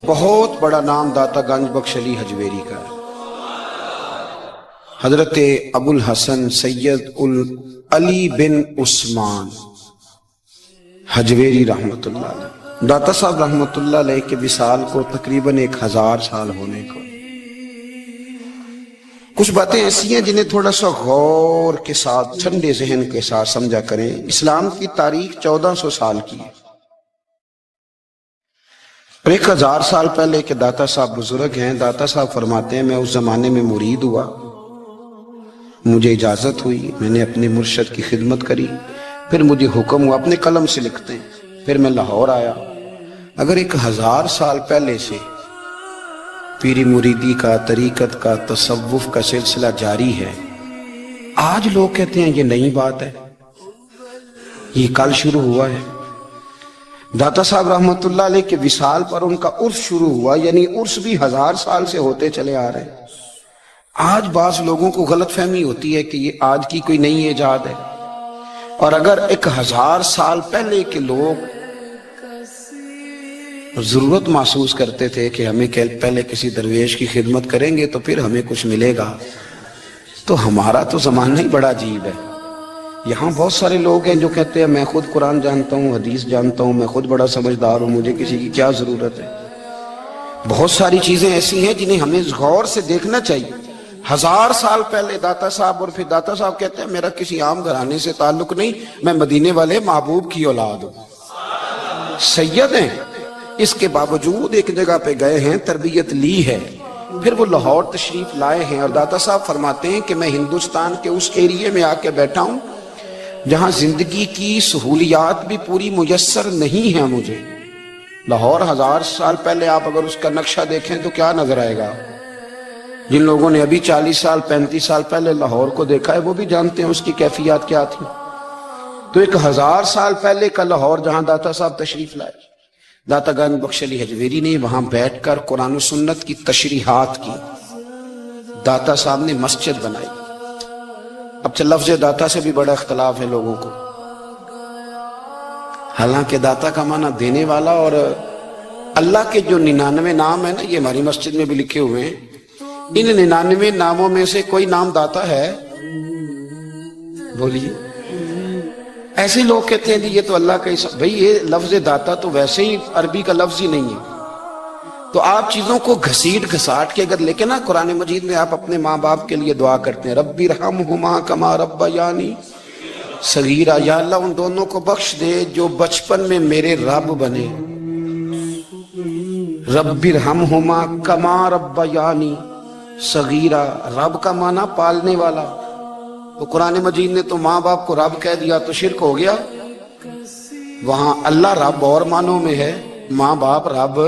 بہت بڑا نام داتا گنج بخش علی حجویری کا ہے۔ حضرت ابو الحسن سید علی بن عثمان حجویری رحمت اللہ علیہ، داتا صاحب رحمت اللہ علیہ کے وصال کو تقریباً 1000 سال ہونے کو۔ کچھ باتیں ایسی ہیں جنہیں تھوڑا سا غور کے ساتھ ٹھنڈے ذہن کے ساتھ سمجھا کریں۔ اسلام کی تاریخ 1400 سال کی ہے، اور 1000 سال پہلے کے داتا صاحب بزرگ ہیں۔ داتا صاحب فرماتے ہیں میں اس زمانے میں مرید ہوا، مجھے اجازت ہوئی، میں نے اپنے مرشد کی خدمت کری، پھر مجھے حکم ہوا، اپنے قلم سے لکھتے ہیں، پھر میں لاہور آیا۔ اگر 1000 سال پہلے سے پیری مریدی کا، طریقت کا، تصوف کا سلسلہ جاری ہے، آج لوگ کہتے ہیں یہ نئی بات ہے، یہ کل شروع ہوا ہے۔ داتا صاحب رحمت اللہ علیہ کے وصال پر ان کا عرس شروع ہوا، یعنی عرس بھی 1000 سال سے ہوتے چلے آ رہے ہیں۔ آج بعض لوگوں کو غلط فہمی ہوتی ہے کہ یہ آج کی کوئی نئی ایجاد ہے، اور اگر 1000 سال پہلے کے لوگ ضرورت محسوس کرتے تھے کہ ہمیں پہلے کسی درویش کی خدمت کریں گے تو پھر ہمیں کچھ ملے گا، تو ہمارا تو زمانہ ہی بڑا عجیب ہے۔ یہاں بہت سارے لوگ ہیں جو کہتے ہیں میں خود قرآن جانتا ہوں، حدیث جانتا ہوں، میں خود بڑا سمجھدار ہوں، مجھے کسی کی کیا ضرورت ہے۔ بہت ساری چیزیں ایسی ہیں جنہیں ہمیں غور سے دیکھنا چاہیے۔ 1000 سال پہلے داتا صاحب، اور پھر داتا صاحب کہتے ہیں میرا کسی عام گھرانے سے تعلق نہیں، میں مدینے والے محبوب کی اولاد ہوں، سید ہیں۔ اس کے باوجود ایک جگہ پہ گئے ہیں، تربیت لی ہے، پھر وہ لاہور تشریف لائے ہیں، اور داتا صاحب فرماتے ہیں کہ میں ہندوستان کے اس ایریے میں آ کے بیٹھا ہوں جہاں زندگی کی سہولیات بھی پوری میسر نہیں ہیں مجھے۔ لاہور 1000 سال پہلے آپ اگر اس کا نقشہ دیکھیں تو کیا نظر آئے گا؟ جن لوگوں نے ابھی 40 سال 35 سال پہلے لاہور کو دیکھا ہے وہ بھی جانتے ہیں اس کی کیفیات کیا تھی۔ تو 1000 سال پہلے کا لاہور جہاں داتا صاحب تشریف لائے، داتا گنج بخش علی حجویری نے وہاں بیٹھ کر قرآن و سنت کی تشریحات کی۔ داتا صاحب نے مسجد بنائی۔ اب لفظ داتا سے بھی بڑا اختلاف ہے لوگوں کو، حالانکہ داتا کا معنی دینے والا، اور اللہ کے جو 99 نام ہیں نا، یہ ہماری مسجد میں بھی لکھے ہوئے ہیں، ان 99 ناموں میں سے کوئی نام داتا ہے؟ بولیے۔ ایسے لوگ کہتے ہیں کہ یہ تو اللہ کا بھئی یہ لفظ داتا تو ویسے ہی عربی کا لفظ ہی نہیں ہے۔ تو آپ چیزوں کو گھسیٹ گھساٹ کے اگر لیکن نا قرآن مجید میں آپ اپنے ماں باپ کے لیے دعا کرتے ہیں ربی ارحمہما کما ربیانی صغیرا، یا اللہ ان دونوں کو بخش دے جو بچپن میں میرے رب بنے۔ ربی ارحمہما کما ربیانی صغیرا، رب کا معنی پالنے والا، تو قرآن مجید نے تو ماں باپ کو رب کہہ دیا تو شرک ہو گیا۔ وہاں اللہ رب اور معنوں میں ہے، ماں باپ رب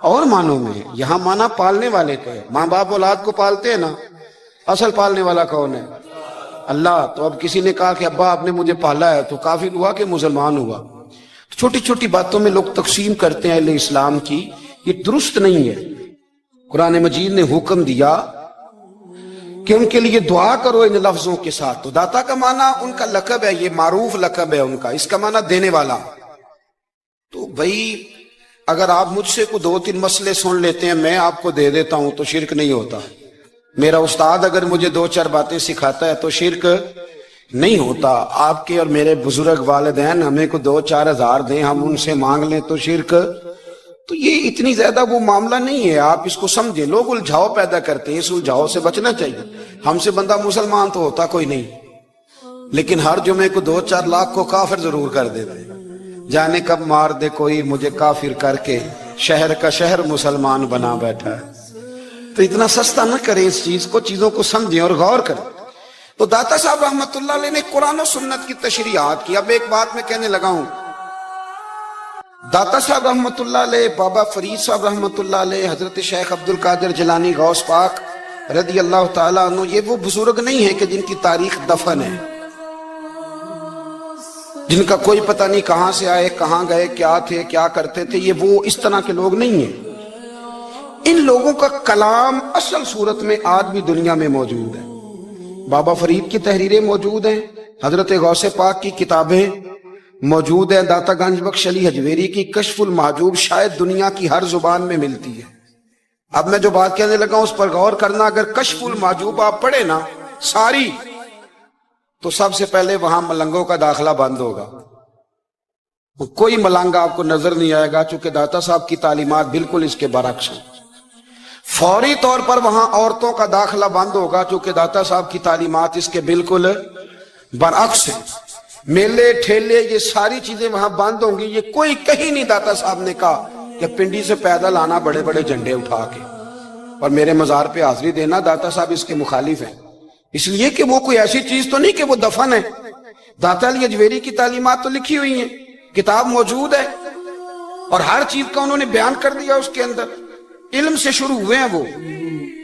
اور معنوں میں ہے۔ یہاں معنی پالنے والے کا ہے، ماں باپ اولاد کو پالتے ہیں نا، اصل پالنے والا کون ہے؟ اللہ۔ تو اب کسی نے کہا کہ ابا آپ نے مجھے پالا ہے، تو کافر ہوا کہ مسلمان ہوا؟ چھوٹی چھوٹی باتوں میں لوگ تقسیم کرتے ہیں اہل اسلام کی، یہ درست نہیں ہے۔ قرآن مجید نے حکم دیا کہ ان کے لیے دعا کرو ان لفظوں کے ساتھ۔ تو داتا کا معنی ان کا لقب ہے، یہ معروف لقب ہے ان کا، اس کا معنی دینے والا۔ تو بھئی اگر آپ مجھ سے کوئی 2-3 مسئلے سن لیتے ہیں میں آپ کو دے دیتا ہوں تو شرک نہیں ہوتا۔ میرا استاد اگر مجھے 2-4 باتیں سکھاتا ہے تو شرک نہیں ہوتا۔ آپ کے اور میرے بزرگ والدین ہمیں کو 2-4 ہزار دیں، ہم ان سے مانگ لیں تو شرک، تو یہ اتنی زیادہ وہ معاملہ نہیں ہے۔ آپ اس کو سمجھیں، لوگ الجھاؤ پیدا کرتے ہیں، اس الجھاؤ سے بچنا چاہیے۔ ہم سے بندہ مسلمان تو ہوتا کوئی نہیں، لیکن ہر جمعے کو 2-4 لاکھ کو کافر ضرور کر دیتے ہیں۔ جانے کب مار دے کوئی مجھے کافر کر کے، شہر کا شہر مسلمان بنا بیٹھا ہے۔ تو اتنا سستا نہ کریں اس چیز کو، چیزوں کو سمجھیں اور غور کریں۔ تو داتا صاحب رحمت اللہ علیہ نے قرآن و سنت کی تشریحات کی۔ اب ایک بات میں کہنے لگا ہوں، داتا صاحب رحمت اللہ علیہ، بابا فرید صاحب رحمت اللہ علیہ، حضرت شیخ عبد القادر جیلانی غوث پاک رضی اللہ تعالیٰ عنہ، یہ وہ بزرگ نہیں ہیں کہ جن کی تاریخ دفن ہے، جن کا کوئی پتہ نہیں کہاں سے آئے، کہاں گئے، کیا تھے، کیا کرتے تھے، یہ وہ اس طرح کے لوگ نہیں ہیں۔ ان لوگوں کا کلام اصل صورت میں آج بھی دنیا میں موجود ہے۔ بابا فرید کی تحریریں موجود ہیں، حضرت غوث پاک کی کتابیں موجود ہے داتا گنج بخش علی حجویری کی کشف المحجوب، شاید دنیا کی ہر زبان میں ملتی ہے۔ اب میں جو بات کہنے لگا اس پر غور کرنا، اگر کشف المحجوب آپ پڑھے نا ساری، تو سب سے پہلے وہاں ملنگوں کا داخلہ بند ہوگا، کوئی ملنگ آپ کو نظر نہیں آئے گا، چونکہ داتا صاحب کی تعلیمات بالکل اس کے برعکس ہیں۔ فوری طور پر وہاں عورتوں کا داخلہ بند ہوگا، چونکہ داتا صاحب کی تعلیمات اس کے بالکل برعکس ہیں۔ میلے ٹھیلے یہ ساری چیزیں وہاں بند ہوں گی۔ یہ کوئی کہیں نہیں داتا صاحب نے کہا کہ پنڈی سے پیدل آنا بڑے بڑے جھنڈے اٹھا کے اور میرے مزار پہ حاضری دینا، داتا صاحب اس کے مخالف ہیں، اس لیے کہ وہ کوئی ایسی چیز تو نہیں کہ وہ دفن ہے۔ داتا علی حجویری کی تعلیمات تو لکھی ہوئی ہیں، کتاب موجود ہے، اور ہر چیز کا انہوں نے بیان کر دیا اس کے اندر۔ علم سے شروع ہوئے ہیں وہ،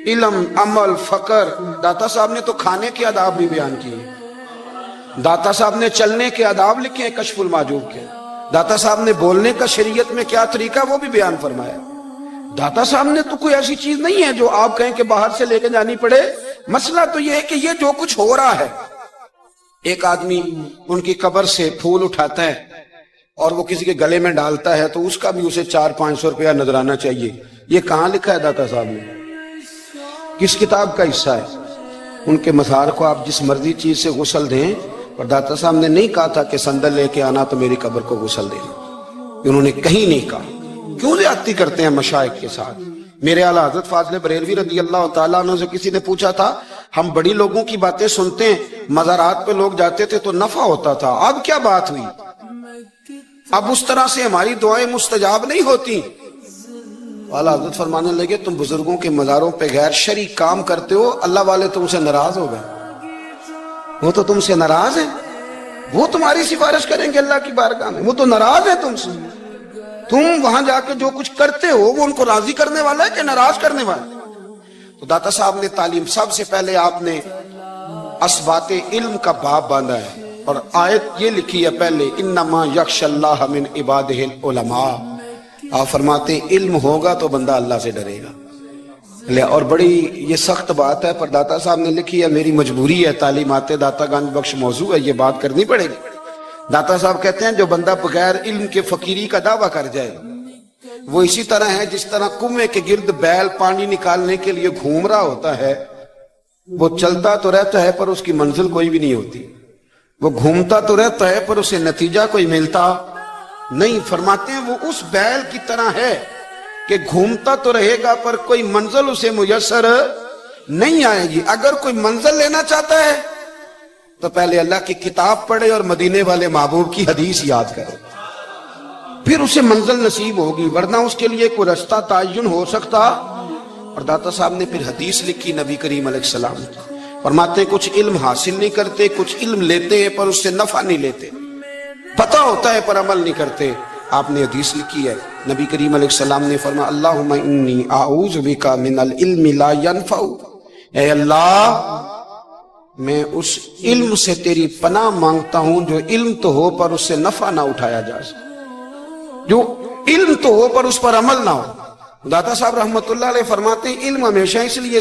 علم، عمل، فقر۔ داتا صاحب نے تو کھانے کے آداب بھی بیان کیے، داتا صاحب نے چلنے کے آداب لکھے ہیں کشف المحجوب کے، داتا صاحب نے بولنے کا شریعت میں کیا طریقہ وہ بھی بیان فرمایا۔ داتا صاحب نے تو کوئی ایسی چیز نہیں ہے جو آپ کہیں کہ باہر سے لے کے جانی پڑے۔ مسئلہ تو یہ ہے کہ یہ جو کچھ ہو رہا ہے، ایک آدمی ان کی قبر سے پھول اٹھاتا ہے اور وہ کسی کے گلے میں ڈالتا ہے تو اس کا بھی اسے 400-500 روپیہ نظرانہ چاہیے۔ یہ کہاں لکھا ہے داتا صاحب نے؟ کس کتاب کا حصہ ہے؟ ان کے مزار کو آپ جس مرضی چیز سے غسل دیں، اور داتا صاحب نے نہیں کہا تھا کہ سندل لے کے آنا تو میری قبر کو غسل دینا، انہوں نے کہیں نہیں کہا۔ کیوں زیادتی کرتے ہیں مشائخ کے ساتھ؟ میرے اعلیٰ حضرت فاضل بریلوی رضی اللہ تعالیٰ عنہ سے کسی نے پوچھا تھا، ہم بڑی لوگوں کی باتیں سنتے ہیں، مزارات پہ لوگ جاتے تھے تو نفع ہوتا تھا، اب کیا بات ہوئی؟ اب اس طرح سے ہماری دعائیں مستجاب نہیں ہوتی۔ اعلیٰ حضرت فرمانے لگے، تم بزرگوں کے مزاروں پہ غیر شرعی کام کرتے ہو، اللہ والے تم سے ناراض ہو گئے، وہ تو تم سے ناراض ہیں، وہ تمہاری سفارش کریں گے اللہ کی بارگاہ میں، وہ تو ناراض ہے تم سے۔ تم وہاں جا کے جو کچھ کرتے ہو وہ ان کو راضی کرنے والا ہے کہ ناراض کرنے والا ہے؟ تو داتا صاحب نے تعلیم، سب سے پہلے آپ نے اسبات علم کا باب باندھا ہے، اور آیت یہ لکھی ہے پہلے، انما یخشی اللہ من عبادہ العلماء۔ آپ فرماتے ہیں علم ہوگا تو بندہ اللہ سے ڈرے گا۔ اور بڑی یہ سخت بات ہے، پر داتا صاحب نے لکھی ہے، میری مجبوری ہے، تعلیمات داتا گنج بخش موضوع ہے، یہ بات کرنی پڑے گی۔ داتا صاحب کہتے ہیں جو بندہ بغیر علم کے فقیری کا دعویٰ کر جائے وہ اسی طرح ہے جس طرح کنویں کے گرد بیل پانی نکالنے کے لیے گھوم رہا ہوتا ہے، وہ چلتا تو رہتا ہے پر اس کی منزل کوئی بھی نہیں ہوتی، وہ گھومتا تو رہتا ہے پر اسے نتیجہ کوئی ملتا نہیں۔ فرماتے ہیں وہ اس بیل کی طرح ہے کہ گھومتا تو رہے گا پر کوئی منزل اسے میسر نہیں آئے گی۔ اگر کوئی منزل لینا چاہتا ہے تو پہلے اللہ کی کتاب پڑھے اور مدینے والے محبوب کی حدیث یاد کرے، پھر اسے منزل نصیب ہوگی، ورنہ اس کے لیے کوئی رستہ تعین ہو سکتا۔ اور داتا صاحب نے پھر حدیث لکھی نبی کریم علیہ السلام کی، فرماتے ہیں کچھ علم حاصل نہیں کرتے، کچھ علم لیتے ہیں پر اس سے نفع نہیں لیتے، پتہ ہوتا ہے پر عمل نہیں کرتے۔ آپ نے حدیث لکھی ہے، نبی کریم علیہ السلام نے فرمایا، اللہم انی اعوذ بک من العلم لا ینفع، اے اللہ میں اس علم سے تیری پناہ مانگتا ہوں جو علم تو ہو پر اس سے نفع نہ اٹھایا جا سکے، جو علم تو ہو پر اس پر عمل نہ ہو۔ داتا صاحب رحمت اللہ علیہ فرماتے ہیں علم ہمیشہ اس لیے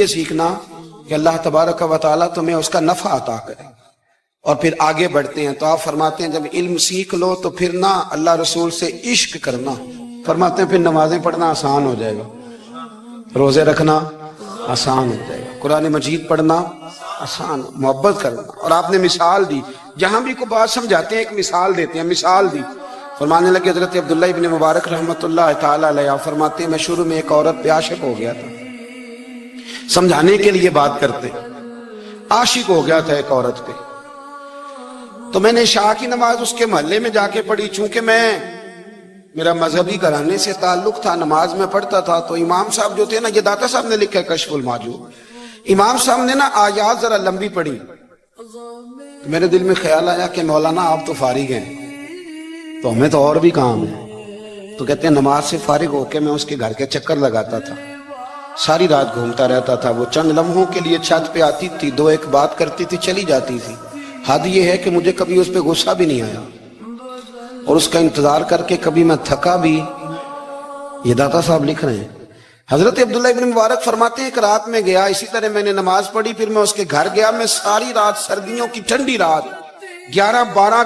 سیکھنا کہ اللہ تبارک و تعالیٰ تمہیں اس کا نفع عطا کرے، اور پھر آگے بڑھتے ہیں تو آپ فرماتے ہیں جب علم سیکھ لو تو پھر نہ اللہ رسول سے عشق کرنا، فرماتے ہیں پھر نمازیں پڑھنا آسان ہو جائے گا، روزے رکھنا آسان ہو جائے گا، قرآن مجید پڑھنا آسان، محبت کرنا۔ اور آپ نے مثال دی، جہاں بھی کوئی بات سمجھاتے ہیں ایک مثال دیتے ہیں، مثال دی، فرمانے لگے حضرت عبداللہ ابن مبارک رحمت اللہ تعالیٰ علیہ فرماتے ہیں میں شروع میں ایک عورت پہ عاشق ہو گیا تھا، سمجھانے کے لیے بات کرتے، عاشق ہو گیا تھا ایک عورت پہ، تو میں نے عشاء کی نماز اس کے محلے میں جا کے پڑھی، چونکہ میرا مذہبی گھرانے سے تعلق تھا، نماز میں پڑھتا تھا، تو امام صاحب جو تھے نا، یہ داتا صاحب نے لکھا ہے کشف المحجوب، امام صاحب نے نا آیات ذرا لمبی پڑھی، میرے دل میں خیال آیا کہ مولانا آپ تو فارغ ہیں تو ہمیں تو اور بھی کام ہے، تو کہتے ہیں نماز سے فارغ ہو کے میں اس کے گھر کے چکر لگاتا تھا، ساری رات گھومتا رہتا تھا، وہ چند لمحوں کے لیے چھت پہ آتی تھی، دو ایک بات کرتی تھی، چلی جاتی تھی، حد یہ ہے کہ مجھے کبھی اس پہ غصہ بھی نہیں آیا، اور اس کا انتظار کر کے کبھی میں تھکا بھی۔ یہ داتا صاحب لکھ رہے ہیں، حضرت عبداللہ ابن مبارک فرماتے ہیں ایک رات میں گیا، اسی طرح میں نے نماز پڑھی، پھر میں اس کے گھر گیا، میں ساری رات، سردیوں کی ٹھنڈی رات، 11-12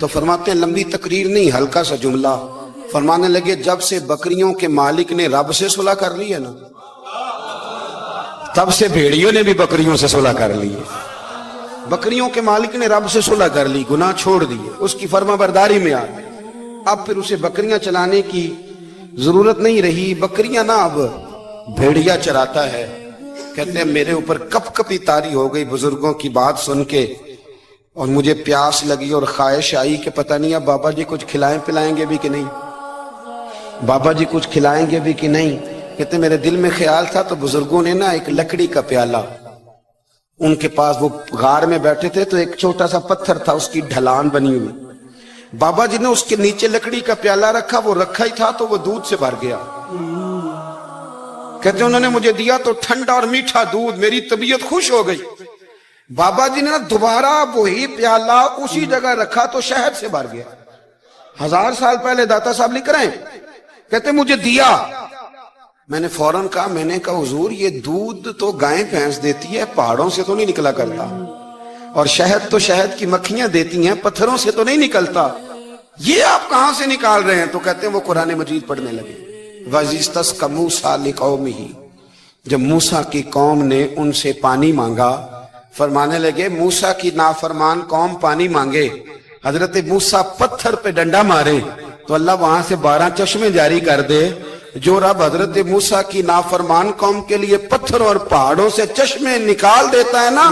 تو فرماتے ہیں لمبی تقریر نہیں، ہلکا سا جملہ. فرمانے لگے جب سے بکریوں کے مالک نے رب سے صلح کر لی ہے نا، تب سے بھیڑیوں نے بھی بکریوں سے صلح کر لی ہے. بکریوں کے مالک نے رب سے صلح کر لی، گناہ چھوڑ دیے، اس کی فرما برداری میں آ گئے. اب پھر اسے بکریاں چلانے کی ضرورت نہیں رہی. بکریاں نہ اب بھیڑیا چراتا ہے. کہتے ہیں میرے اوپر کپ کپی طاری ہو گئی بزرگوں کی بات سن کے، اور مجھے پیاس لگی اور خواہش آئی کہ پتہ نہیں اب بابا جی کچھ کھلائیں پلائیں گے بھی کہ نہیں، بابا جی کچھ کھلائیں گے بھی کہ نہیں. کہتے میرے دل میں خیال تھا تو بزرگوں نے نا ایک لکڑی کا پیالہ، ان کے پاس وہ غار میں بیٹھے تھے تو ایک چھوٹا سا پتھر تھا، اس کی ڈھلان بنی ہوئی. بابا جی نے اس کے نیچے لکڑی کا پیالہ رکھا، وہ رکھا ہی تھا تو وہ دودھ سے بھر گیا. کہتے انہوں نے مجھے دیا تو ٹھنڈا اور میٹھا دودھ، میری طبیعت خوش ہو گئی. بابا جی نے دوبارہ وہی پیالہ اسی جگہ رکھا تو شہد سے بھر گیا. 1000 سال پہلے داتا صاحب لکھ رہے ہیں. کہتے مجھے دیا، میں نے فوراً کہا، میں نے کہا حضور یہ دودھ تو گائیں بھینس دیتی ہے، پہاڑوں سے تو نہیں نکلا کرتا، اور شہد تو شہد کی مکھیاں دیتی ہیں، پتھروں سے تو نہیں نکلتا، یہ آپ کہاں سے نکال رہے ہیں؟ تو کہتے ہیں وہ قرآن مجید پڑھنے لگے. وَإِذِ اسْتَسْقَىٰ مُوسَىٰ لِقَوْمِهِ، جب موسیٰ کی قوم نے ان سے پانی مانگا، فرمانے لگے موسیٰ کی نافرمان قوم پانی مانگے، حضرت موسیٰ پتھر پہ ڈنڈا مارے تو اللہ وہاں سے 12 چشمے جاری کر دے. جو رب حضرت موسیٰ کی نافرمان قوم کے لیے پتھر اور پہاڑوں سے چشمے نکال دیتا ہے نا،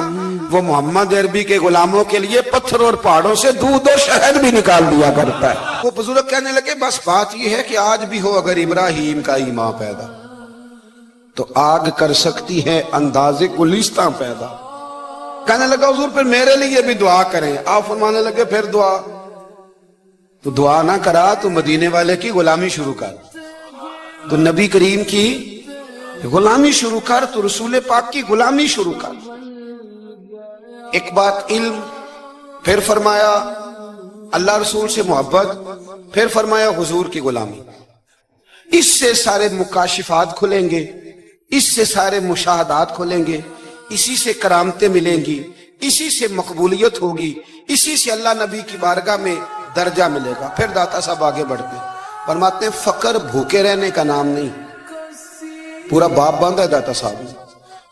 وہ محمد عربی کے غلاموں کے لیے پتھر اور پہاڑوں سے دودھ اور شہد بھی نکال دیا کرتا ہے. وہ بزرگ کہنے لگے بس بات یہ ہے کہ آج بھی ہو اگر ابراہیم کا ایمان پیدا تو آگ کر سکتی ہے انداز گلستاں پیدا. کہنے لگا حضور پھر میرے لیے بھی دعا کریں. آپ فرمانے لگے پھر دعا تو دعا نہ کرا تو مدینے والے کی غلامی شروع کر، تو نبی کریم کی غلامی شروع کر، تو رسول پاک کی غلامی شروع کر. ایک بات علم، پھر فرمایا اللہ رسول سے محبت، پھر فرمایا حضور کی غلامی. اس سے سارے مکاشفات کھلیں گے، اس سے سارے مشاہدات کھلیں گے، اسی سے کرامتیں ملیں گی، اسی سے مقبولیت ہوگی، اسی سے اللہ نبی کی بارگاہ میں درجہ ملے گا. پھر داتا صاحب آگے بڑھتے فرماتے ہیں فقر بھوکے رہنے کا نام نہیں. پورا باب باندھا ہے داتا صاحب نے.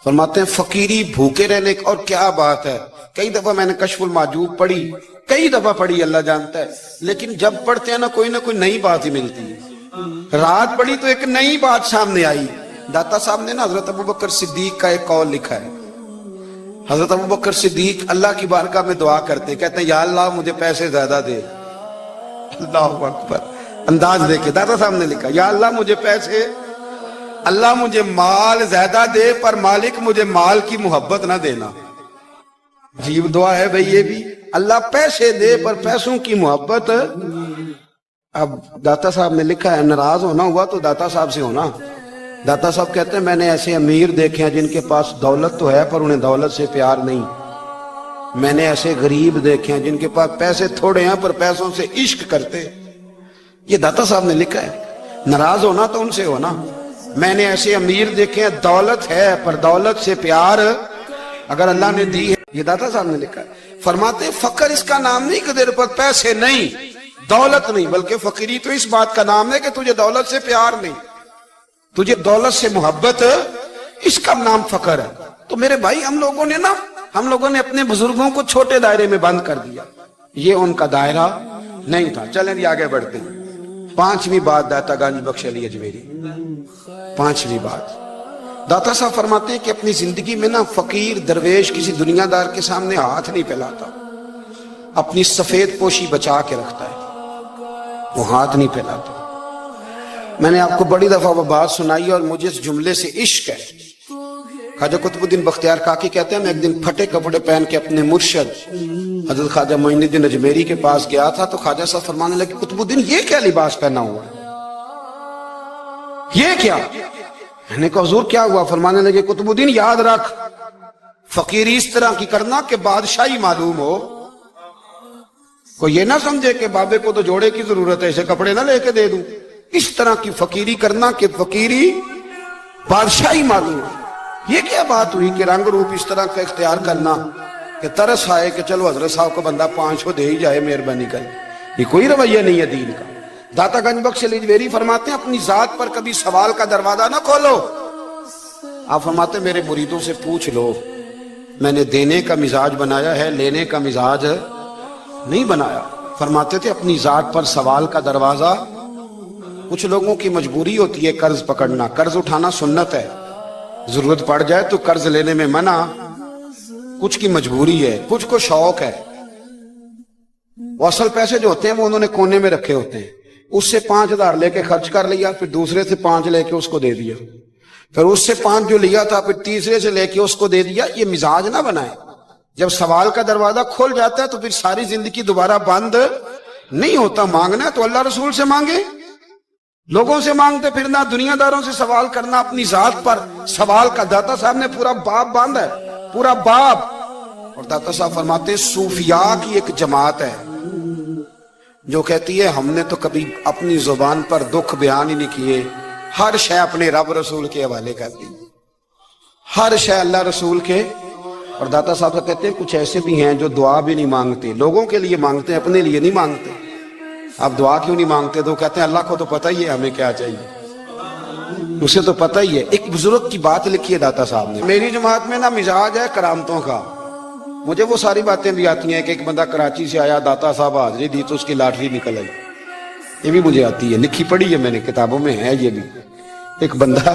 فرماتے ہیں فقیری بھوکے رہنے کا، اور کیا بات ہے. کئی دفعہ میں نے کشف المعجوب پڑھی، کئی دفعہ پڑھی، اللہ جانتا ہے، لیکن جب پڑھتے ہیں نا کوئی نہ کوئی نئی بات ہی ملتی ہے. رات پڑھی تو ایک نئی بات سامنے آئی. داتا صاحب نے نا حضرت ابوبکر صدیق کا ایک قول لکھا ہے. حضرت ابوبکر صدیق اللہ کی بارگاہ میں دعا کرتے، کہتے ہیں یا اللہ مجھے پیسے زیادہ دے. اللہ اکبر، انداز دیکھے داتا صاحب نے لکھا یا اللہ مجھے پیسے، اللہ مجھے مال زیادہ دے پر مالک مجھے مال کی محبت نہ دینا. عجیب دعا ہے بھئی یہ بھی، اللہ پیسے دے پر پیسوں کی محبت. اب داتا صاحب نے لکھا ہے ناراض ہونا ہوا تو داتا صاحب سے ہونا. داتا صاحب کہتے ہیں میں نے ایسے امیر دیکھے ہیں جن کے پاس دولت تو ہے پر انہیں دولت سے پیار نہیں. میں نے ایسے غریب دیکھے ہیں جن کے پاس پیسے تھوڑے ہیں پر پیسوں سے عشق کرتے. یہ داتا صاحب نے لکھا ہے. ناراض ہونا تو ان سے ہونا. میں نے ایسے امیر دیکھے ہیں دولت ہے پر دولت سے پیار اگر اللہ نے دی ہے. یہ داتا صاحب نے لکھا ہے. فرماتے فقر اس کا نام نہیں کہ تیرے پر پیسے نہیں، دولت نہیں، بلکہ فقیری تو اس بات کا نام ہے کہ تجھے دولت سے پیار نہیں، تجھے دولت سے محبت، اس کا نام فقر ہے. تو میرے بھائی ہم لوگوں نے اپنے بزرگوں کو چھوٹے دائرے میں بند کر دیا. یہ ان کا دائرہ نہیں تھا. چلیں جی آگے بڑھتے ہیں. 5ویں بات داتا گنج بخش علی اجمیری. 5ویں بات داتا صاحب فرماتے ہیں کہ اپنی زندگی میں نا فقیر درویش کسی دنیا دار کے سامنے ہاتھ نہیں پھیلاتا، اپنی سفید پوشی بچا کے رکھتا ہے، وہ ہاتھ نہیں پھیلاتا. میں نے آپ کو بڑی دفعہ وہ بات سنائی اور مجھے اس جملے سے عشق ہے. خواجہ قطب الدین بختیار کاکی کہتے ہیں میں ایک دن پھٹے کپڑے پہن کے اپنے مرشد حضرت خواجہ معین الدین اجمیری کے پاس گیا تھا تو خواجہ صاحب فرمانے لگے قطب الدین یہ کیا لباس پہنا ہوا ہے، یہ کیا؟ میں نے کہا حضور کیا ہوا؟ فرمانے لگے قطب الدین یاد رکھ فقیری اس طرح کی کرنا کہ بادشاہی معلوم ہو. کوئی یہ نہ سمجھے کہ بابے کو تو جوڑے کی ضرورت ہے اسے کپڑے نہ لے کے دے دوں. اس طرح کی فقیری کرنا کہ فقیری بادشاہی معلوم ہے. یہ کیا بات ہوئی کہ رنگ روپ اس طرح کا اختیار کرنا کہ ترس آئے کہ چلو حضرت صاحب کو بندہ 500 دے ہی جائے مہربانی کر. یہ کوئی رویہ نہیں ہے دین کا۔ داتا گنج بخش علی جویری فرماتے ہیں اپنی ذات پر کبھی سوال کا دروازہ نہ کھولو۔ آپ فرماتے ہیں میرے مریدوں سے پوچھ لو، میں نے دینے کا مزاج بنایا ہے، لینے کا مزاج نہیں بنایا۔ فرماتے تھے اپنی ذات پر سوال کا دروازہ، کچھ لوگوں کی مجبوری ہوتی ہے قرض پکڑنا، قرض اٹھانا سنت ہے، ضرورت پڑ جائے تو قرض لینے میں منع، کچھ کی مجبوری ہے، کچھ کو شوق ہے۔ وہ اصل پیسے جو ہوتے ہیں وہ انہوں نے کونے میں رکھے ہوتے ہیں، اس سے 5,000 لے کے خرچ کر لیا، پھر دوسرے سے 5 لے کے اس کو دے دیا، پھر اس سے 5 جو لیا تھا پھر تیسرے سے لے کے اس کو دے دیا۔ یہ مزاج نہ بنائے۔ جب سوال کا دروازہ کھل جاتا ہے تو پھر ساری زندگی دوبارہ بند نہیں ہوتا۔ مانگنا ہے تو اللہ رسول سے مانگے، لوگوں سے مانگتے پھرنا، دنیا داروں سے سوال کرنا، اپنی ذات پر سوال کا۔ داتا صاحب نے پورا باب باندھا ہے، پورا باب۔ اور داتا صاحب فرماتے ہیں صوفیاء کی ایک جماعت ہے جو کہتی ہے ہم نے تو کبھی اپنی زبان پر دکھ بیان ہی نہیں کیے، ہر شے اپنے رب رسول کے حوالے کر دی، ہر شے اللہ رسول کے۔ اور داتا صاحب کہتے ہیں کچھ ایسے بھی ہیں جو دعا بھی نہیں مانگتے، لوگوں کے لیے مانگتے ہیں، اپنے لیے نہیں مانگتے۔ آپ دعا کیوں نہیں مانگتے؟ تو کہتے ہیں اللہ کو تو پتہ ہی ہے ہمیں کیا چاہیے، اسے تو پتہ ہی ہے۔ ایک بزرگ کی بات لکھی ہے داتا صاحب نے، میری جماعت میں نا مزاج ہے کرامتوں کا، مجھے وہ ساری باتیں بھی آتی ہیں کہ ایک بندہ کراچی سے آیا، داتا صاحب حاضری دی تو اس کی لاٹری نکل آئی، یہ بھی مجھے آتی ہے، لکھی پڑھی ہے میں نے، کتابوں میں ہے یہ بھی۔ ایک بندہ،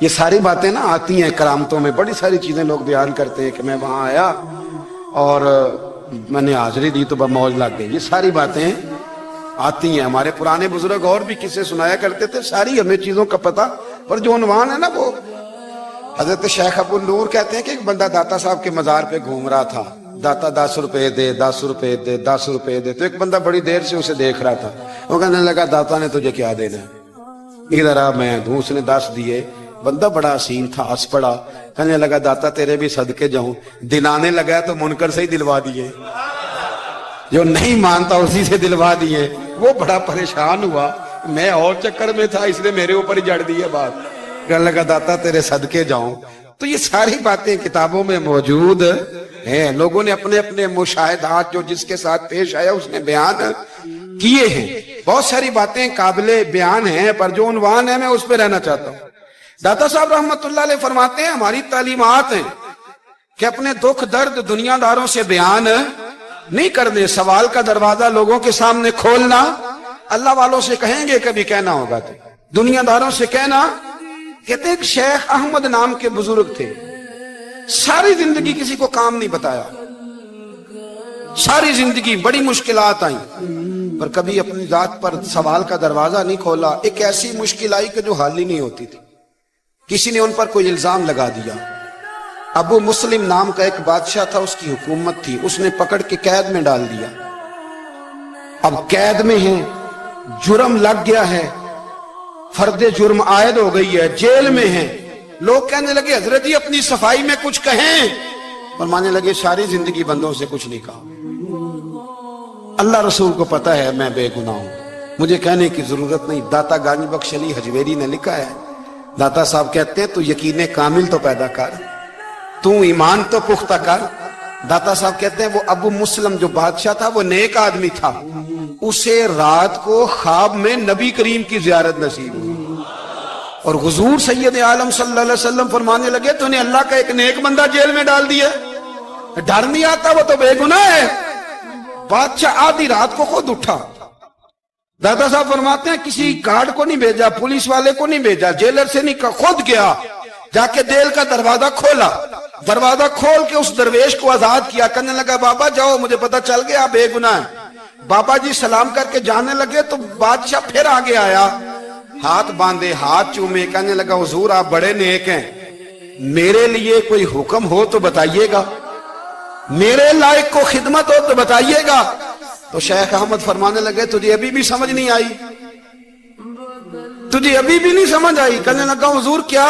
یہ ساری باتیں نا آتی ہیں کرامتوں میں، بڑی ساری چیزیں لوگ بیان کرتے ہیں کہ میں وہاں آیا اور میں نے حاضری دی تو موج لگ گئی، یہ ساری باتیں آتی ہیں۔ ہمارے پرانے بزرگ اور بھی قصے سنایا کرتے تھے، ساری ہمیں چیزوں کا پتہ، پر جو عنوان ہے نا وہ حضرت شیخ ابو النور کہتے ہیں کہ ایک بندہ داتا صاحب کے مزار پہ گھوم رہا تھا، داتا 10 روپے دے، 10 روپے دے، 10 روپے دے، تو ایک بندہ بڑی دیر سے اسے دیکھ رہا تھا، وہ کہنے لگا داتا نے تجھے کیا دینا ہے، ادھر آ میں دوں۔ اس نے 10 دیے، بندہ بڑا حسین تھا، ہنس پڑا، کہنے لگا داتا تیرے بھی صدقے جاؤں، دلانے لگا تو منکر سے ہی دلوا دیے، جو نہیں مانتا اسی سے دلوا دیے۔ وہ بڑا پریشان ہوا، میں اور چکر میں تھا، اس نے میرے اوپر ہی جڑ دی ہے بات، کہنے لگا داتا تیرے صدقے جاؤں۔ تو یہ ساری باتیں کتابوں میں موجود ہیں، لوگوں نے اپنے اپنے مشاہدات جو جس کے ساتھ پیش آیا اس نے بیان کیے ہیں۔ بہت ساری باتیں قابل بیان ہیں، پر جو عنوان ہے میں اس پہ رہنا چاہتا ہوں۔ داتا صاحب رحمت اللہ علیہ فرماتے ہیں ہماری تعلیمات ہیں کہ اپنے دکھ درد دنیا داروں سے بیان نہیں کرنے، سوال کا دروازہ لوگوں کے سامنے کھولنا۔ اللہ والوں سے کہیں گے کبھی کہنا ہوگا تو دنیا داروں سے کہنا۔ کہتے ہیں کہ شیخ احمد نام کے بزرگ تھے، ساری زندگی کسی کو کام نہیں بتایا، ساری زندگی بڑی مشکلات آئیں، پر کبھی اپنی ذات پر سوال کا دروازہ نہیں کھولا۔ ایک ایسی مشکل آئی کہ جو حل ہی نہیں ہوتی تھی، کسی نے ان پر کوئی الزام لگا دیا۔ ابو مسلم نام کا ایک بادشاہ تھا، اس کی حکومت تھی، اس نے پکڑ کے قید میں ڈال دیا۔ اب قید میں ہیں، جرم لگ گیا ہے، فرد جرم عائد ہو گئی ہے، جیل میں ہیں۔ لوگ کہنے لگے حضرت جی اپنی صفائی میں کچھ کہیں، فرمانے لگے ساری زندگی بندوں سے کچھ نہیں کہا، اللہ رسول کو پتہ ہے میں بے گناہ ہوں، مجھے کہنے کی ضرورت نہیں۔ داتا گنج بخش علی حجویری نے لکھا ہے، داتا صاحب کہتے ہیں تو یقین کامل تو پیدا کر، تو ایمان تو پختہ کر۔ داتا صاحب کہتے ہیں وہ ابو مسلم جو بادشاہ تھا وہ نیک آدمی تھا، اسے رات کو خواب میں نبی کریم کی زیارت نصیب ہوئی، اور حضور سید عالم صلی اللہ علیہ وسلم فرمانے لگے تو نے اللہ کا ایک نیک بندہ جیل میں ڈال دیا، ڈر نہیں آتا، وہ تو بے گناہ ہے۔ بادشاہ آدھی رات کو خود اٹھا۔ دادا صاحب فرماتے ہیں کسی گارڈ کو نہیں بھیجا، پولیس والے کو نہیں بھیجا، جیلر سے نہیں کہا، خود گیا، جا کے جیل کا دروازہ کھولا، دروازہ کھول کے اس درویش کو آزاد کیا، کہنے لگا بابا جاؤ مجھے پتہ چل گیا بے گناہ ہے۔ بابا جی سلام کر کے جانے لگے تو بادشاہ پھر آگے آیا، ہاتھ باندھے، ہاتھ چومے، کہنے لگا حضور آپ بڑے نیک ہیں، میرے لیے کوئی حکم ہو تو بتائیے گا، میرے لائق کو خدمت ہو تو بتائیے گا۔ تو شیخ احمد فرمانے لگے تجھے ابھی بھی سمجھ نہیں آئی، تجھے ابھی بھی نہیں سمجھ آئی؟ کہنے لگا حضور کیا؟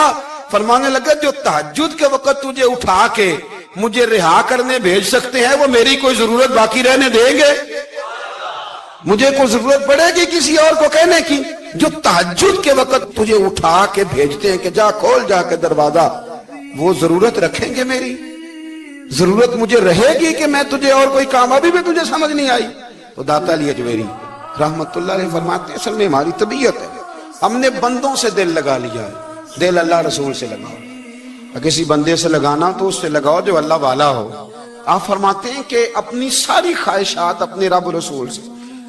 فرمانے لگے جو تہجد کے وقت تجھے اٹھا کے مجھے رہا کرنے بھیج سکتے ہیں وہ میری کوئی ضرورت باقی رہنے دیں گے؟ مجھے کوئی ضرورت پڑے گی کسی اور کو کہنے کی؟ جو تہجد کے وقت تجھے اٹھا کے بھیجتے ہیں کہ جا کھول جا کے دروازہ، وہ ضرورت رکھیں گے میری؟ ضرورت مجھے رہے گی کہ میں تجھے اور کوئی کام؟ ابھی بھی تجھے سمجھ نہیں آئی؟ تو داتا علی اجمیری رحمتullah علیہ فرماتے ہیں اصل میں ہماری طبیعت ہے، ہم نے بندوں سے دل لگا لیا ہے، دل اللہ رسول سے لگاؤ، کسی بندے سے لگانا تو اس سے لگاؤ جو اللہ والا ہو۔ آپ فرماتے ہیں کہ اپنی ساری خواہشات اپنے رب رسول سے،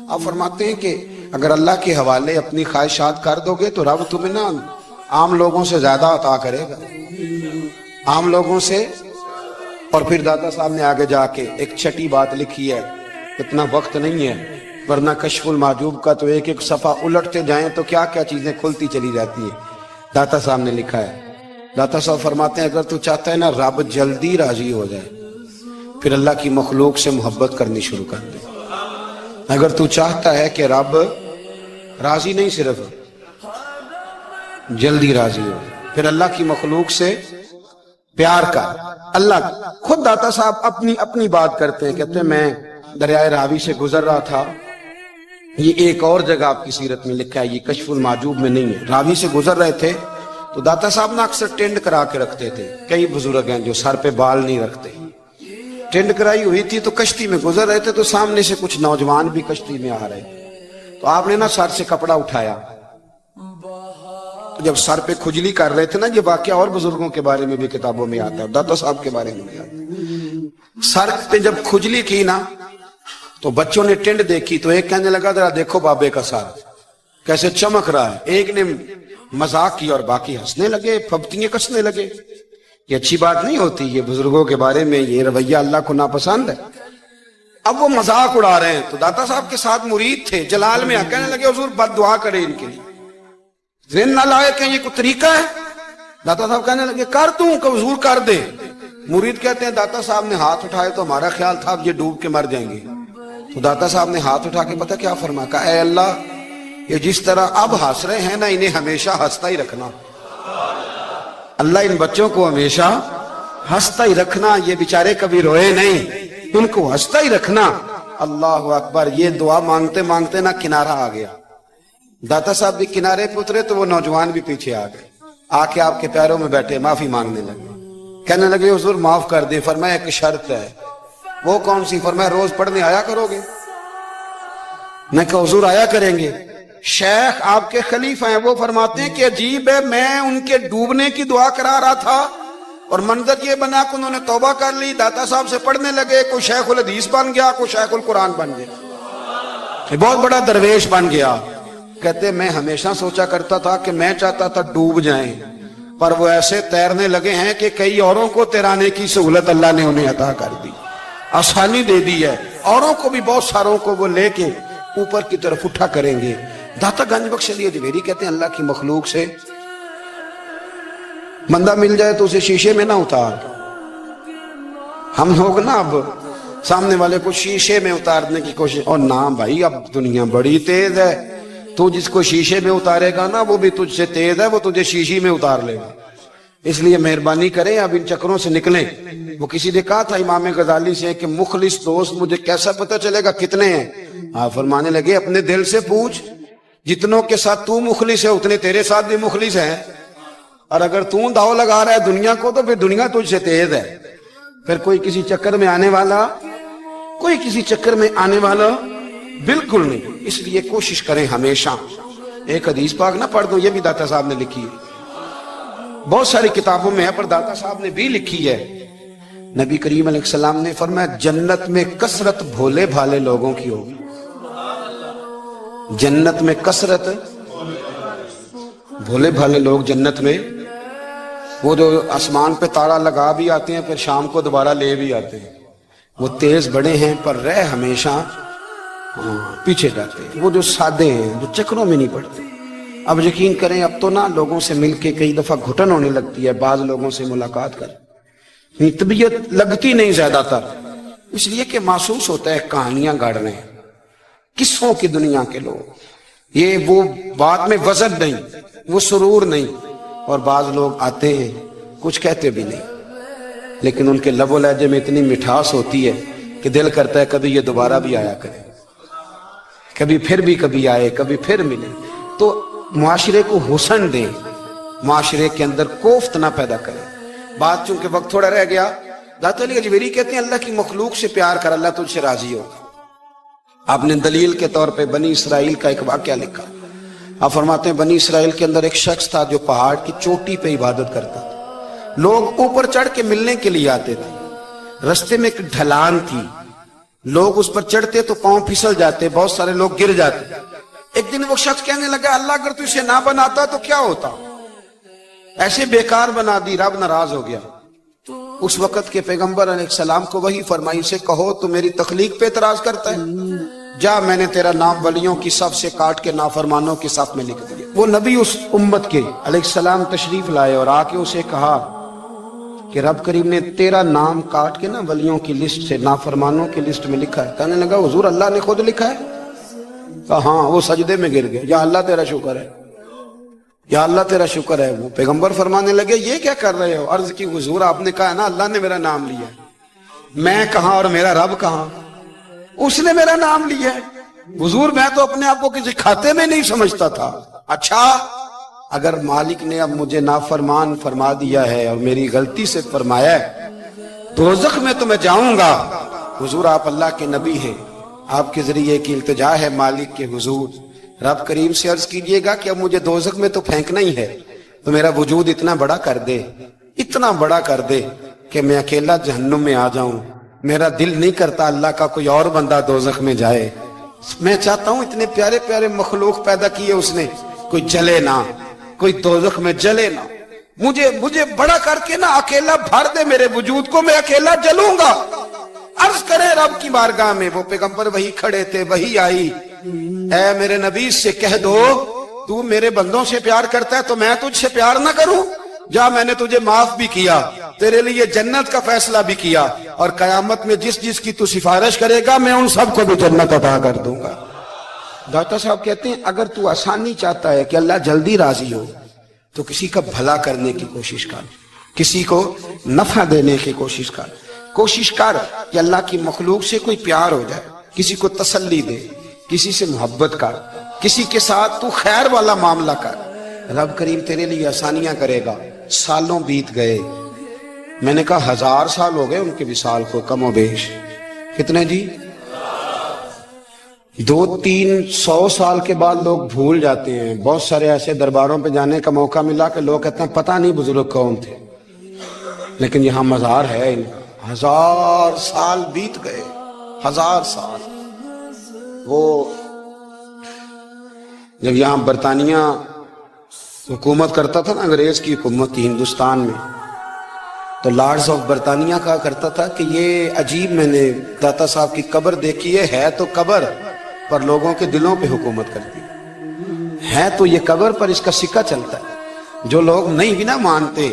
آپ فرماتے ہیں کہ اگر اللہ کے حوالے اپنی خواہشات کر دو گے تو رب تمہیں نا عام لوگوں سے زیادہ عطا کرے گا، عام لوگوں سے۔ اور پھر داتا صاحب نے آگے جا کے ایک چھٹی بات لکھی ہے، اتنا وقت نہیں ہے ورنہ کشف المحجوب کا تو ایک ایک صفحہ الٹتے جائیں تو کیا کیا چیزیں کھلتی چلی جاتی ہیں۔ داتا صاحب نے لکھا ہے، داتا صاحب فرماتے ہیں اگر تو چاہتا ہے نا رب جلدی راضی ہو جائے پھر اللہ کی مخلوق سے محبت کرنی شروع کر دے۔ اگر تو چاہتا ہے کہ رب راضی نہیں صرف جلدی راضی ہو پھر اللہ کی مخلوق سے پیار کر۔ اللہ خود داتا صاحب اپنی بات کرتے ہیں، کہتے ہیں میں دریائے راوی سے گزر رہا تھا، یہ ایک اور جگہ آپ کی سیرت میں لکھا ہے، یہ کشف المحجوب میں نہیں ہے، راوی سے گزر رہے تھے تو داتا صاحب نے اکثر ٹینڈ کرا کے رکھتے تھے، کئی بزرگ ہیں جو سر پہ بال نہیں رکھتے، ٹینڈ کرائی ہوئی تھی تو کشتی میں گزر رہے تھے تو سامنے سے کچھ نوجوان بھی کشتی میں آ رہے تھے، تو آپ نے نا سر سے کپڑا اٹھایا، تو جب سر پہ کھجلی کر رہے تھے نا، یہ واقعہ اور بزرگوں کے بارے میں بھی کتابوں میں آتا ہے، داتا صاحب کے بارے میں بھی آتا ہے، سر پہ جب کھجلی کی نا تو بچوں نے ٹینڈ دیکھی تو ایک کہنے لگا ذرا دیکھو بابے کا سر کیسے چمک رہا ہے، ایک نے مذاق کی اور باقی ہنسنے لگے، پھپتیاں کسنے لگے۔ یہ اچھی بات نہیں ہوتی، یہ بزرگوں کے بارے میں یہ رویہ اللہ کو ناپسند ہے۔ اب وہ مذاق اڑا رہے ہیں تو داتا صاحب کے ساتھ مرید تھے جلال میں کہنے لگے حضور بد دعا کرے ان کے لیے، ذہن نہ لائے کہ یہ کوئی طریقہ ہے۔ داتا صاحب کہنے لگے کر دوں کہ حضور کر دے۔ مرید کہتے ہیں داتا صاحب نے ہاتھ اٹھائے تو ہمارا خیال تھا اب یہ ڈوب کے مر جائیں گے، تو داتا صاحب نے ہاتھ اٹھا کے پتہ کیا فرمایا، کہا اے اللہ یہ جس طرح اب ہنس رہے ہیں نا انہیں ہمیشہ ہنستا ہی رکھنا، اللہ ان بچوں کو ہمیشہ ہنستا ہی رکھنا، یہ بیچارے کبھی روئے نہیں، ان کو ہنستا ہی رکھنا۔ اللہ اکبر، یہ دعا مانگتے مانگتے نا کنارہ آ گیا، داتا صاحب بھی کنارے پہ اترے تو وہ نوجوان بھی پیچھے آ گئے، آ کے آپ کے پیروں میں بیٹھے معافی مانگنے لگے، کہنے لگے حضور معاف کر دے۔ فرمایا ایک شرط ہے، وہ کون سی؟ فرمایا روز پڑھنے آیا کرو گے؟ میں کہا حضور آیا کریں گے۔ شیخ آپ کے خلیفہ ہیں، وہ فرماتے ہیں کہ عجیب ہے، میں ان کے ڈوبنے کی دعا کرا رہا تھا اور منظر یہ بنا کہ انہوں نے توبہ کر لی، داتا صاحب سے پڑھنے لگے، کوئی شیخ الحدیث بن گیا، کوئی شیخ القرآن بن گیا، بہت بڑا درویش بن گیا۔ کہتے میں ہمیشہ سوچا کرتا تھا کہ میں چاہتا تھا ڈوب جائیں، پر وہ ایسے تیرنے لگے ہیں کہ کئی اوروں کو تیرانے کی سہولت اللہ نے انہیں عطا کر دی، آسانی دے دی ہے، اوروں کو بھی بہت ساروں کو وہ لے کے اوپر کی طرف اٹھا کریں گے۔ داتا گنج بخش علی اجمیری کہتے ہیں اللہ کی مخلوق سے بندہ مل جائے تو اسے شیشے میں نہ اتار۔ ہم لوگ نا اب سامنے والے کو شیشے میں اتارنے کی کوشش، اور نہ بھائی اب دنیا بڑی تیز ہے، تو جس کو شیشے میں اتارے گا نا وہ بھی تجھ سے تیز ہے، وہ تجھے شیشی میں اتار لے گا۔ اس لیے مہربانی کریں اب ان چکروں سے نکلیں۔ وہ کسی نے کہا تھا امام غزالی سے کہ مخلص دوست مجھے کیسا پتہ چلے گا کتنے ہیں؟ آپ فرمانے لگے اپنے دل سے پوچھ، جتنوں کے ساتھ تو مخلص ہے اتنے تیرے ساتھ بھی مخلص ہیں، اور اگر تو داؤ لگا رہا ہے دنیا کو تو پھر دنیا تجھ سے تیز ہے۔ پھر کوئی کسی چکر میں آنے والا بالکل نہیں۔ اس لیے کوشش کریں ہمیشہ، ایک حدیث پاک نہ پڑھ دو، یہ بھی داتا صاحب نے لکھی ہے، بہت ساری کتابوں میں ہے پر داتا صاحب نے بھی لکھی ہے۔ نبی کریم علیہ السلام نے فرمایا جنت میں کثرت بھولے بھالے لوگوں کی ہوگی، جنت میں کثرت بھولے بھالے لوگ جنت میں، وہ جو آسمان پہ تارا لگا بھی آتے ہیں پھر شام کو دوبارہ لے بھی آتے ہیں، وہ تیز بڑے ہیں پر رہ ہمیشہ پیچھے جاتے ہیں، وہ جو سادے ہیں جو چکروں میں نہیں پڑتے۔ اب یقین کریں اب تو نا لوگوں سے مل کے کئی دفعہ گھٹن ہونے لگتی ہے، بعض لوگوں سے ملاقات کر طبیعت لگتی نہیں زیادہ تر، اس لیے کہ محسوس ہوتا ہے کہانیاں گاڑ رہے ہیں، قصوں کی دنیا کے لوگ، یہ وہ بات میں وزن نہیں، وہ سرور نہیں، اور بعض لوگ آتے ہیں کچھ کہتے بھی نہیں لیکن ان کے لب و لہجے میں اتنی مٹھاس ہوتی ہے کہ دل کرتا ہے کبھی یہ دوبارہ بھی آیا کرے، کبھی آئے، کبھی پھر ملے۔ تو معاشرے کو حسن دیں، معاشرے کے اندر کوفت نہ پیدا کریں۔ بات چونکہ وقت تھوڑا رہ گیا، داتا علی اجمیری کہتے ہیں اللہ کی مخلوق سے پیار کر، اللہ تجھ سے راضی ہوگا۔ آپ نے دلیل کے طور پہ بنی اسرائیل کا ایک واقعہ لکھا. آپ فرماتے ہیں بنی اسرائیل کے اندر ایک شخص تھا جو پہاڑ کی چوٹی پہ عبادت کرتا تھا. لوگ اوپر چڑھ کے ملنے کے لیے آتے تھے. رستے میں ایک ڈھلان تھی، لوگ اس پر چڑھتے تو پاؤں پھسل جاتے، بہت سارے لوگ گر جاتے. ایک دن وہ شخص کہنے لگا اللہ اگر تو اسے نہ بناتا تو کیا ہوتا، ایسے بیکار بنا دی. رب ناراض ہو گیا. اس وقت کے پیغمبر علیہ السلام کو وہی فرمائی سے کہو تو میری تخلیق پہ اعتراض کرتا ہے، جا میں نے تیرا نام ولیوں کی صف سے کاٹ کے نافرمانوں کی صف میں لکھ دیا. وہ نبی اس امت کے علیہ السلام تشریف لائے اور آ کے اسے کہا کہ رب کریم نے تیرا نام کاٹ کے نا ولیوں کی لسٹ سے نافرمانوں کی لسٹ میں لکھا ہے. کہنے لگا حضور اللہ نے خود لکھا ہے؟ کہا ہاں. وہ سجدے میں گر گئے، یا اللہ تیرا شکر ہے، یا اللہ تیرا شکر ہے. وہ پیغمبر فرمانے لگے یہ کیا کر رہے ہو؟ عرض کی حضور آپ نے کہا ہے نا اللہ نے میرا نام لیا ہے، میں کہاں اور میرا رب کہاں؟ اس نے میرا نام لیا ہے. حضور میں تو اپنے آپ کو کسی کھاتے میں نہیں سمجھتا تھا. اچھا اگر مالک نے اب مجھے نافرمان فرما دیا ہے اور میری غلطی سے فرمایا ہے دوزخ میں تو میں جاؤں گا. حضور آپ اللہ کے نبی ہیں، آپ کے ذریعے کی التجا ہے مالک کے حضور، رب کریم سے عرض کیجئے گا کہ اب مجھے دوزخ میں تو پھینکنا ہی ہے تو میرا وجود اتنا بڑا کر دے، اتنا بڑا کر دے کہ میں اکیلا جہنم میں آ جاؤں. میرا دل نہیں کرتا اللہ کا کوئی اور بندہ دوزخ میں جائے. میں چاہتا ہوں اتنے پیارے پیارے مخلوق پیدا کیے اس نے، کوئی جلے نہ، کوئی دوزخ میں جلے نہ. مجھے بڑا کر کے نا اکیلا بھر دے میرے وجود کو، میں اکیلا جلوں گا. عرض کرے رب کی بارگاہ میں. وہ پیغمبر وہی کھڑے تھے، وہی آئی. اے میرے نبی سے کہہ دو تو میرے بندوں سے پیار کرتا ہے تو میں تجھ سے پیار نہ کروں؟ جا میں نے تجھے معاف بھی کیا، تیرے لیے جنت کا فیصلہ بھی کیا، اور قیامت میں جس کی تو سفارش کرے گا میں ان سب کو بھی جنت عطا کر دوں گا. داتا صاحب کہتے ہیں اگر تو آسانی چاہتا ہے کہ اللہ جلدی راضی ہو تو کسی کا بھلا کرنے کی کوشش کر، کسی کو نفع دینے کی کوشش کر. کوشش کر کہ اللہ کی مخلوق سے کوئی پیار ہو جائے، کسی کو تسلی دے، کسی سے محبت کر، کسی کے ساتھ تو خیر والا معاملہ کر. رب کریم تیرے لیے آسانیاں کرے گا. سالوں بیت گئے، میں نے کہا 1000 سال ہو گئے ان کے وصال کو کم و بیش. کتنے جی؟ 200-300 سال کے بعد لوگ بھول جاتے ہیں. بہت سارے ایسے درباروں پہ جانے کا موقع ملا کہ لوگ کہتے ہیں پتہ نہیں بزرگ کون تھے، لیکن یہاں مزار ہے ان کا. 1000 سال بیت گئے، 1000 سال. وہ جب یہاں برطانیہ حکومت کرتا تھا نا، انگریز کی حکومت تھی ہندوستان میں، تو لارڈز آف برطانیہ کہا کرتا تھا کہ یہ عجیب، میں نے داتا صاحب کی قبر دیکھی ہے تو قبر پر لوگوں کے دلوں پہ حکومت کرتی ہے تو یہ قبر پر اس کا سکہ چلتا ہے. جو لوگ نہیں بھی نہ مانتے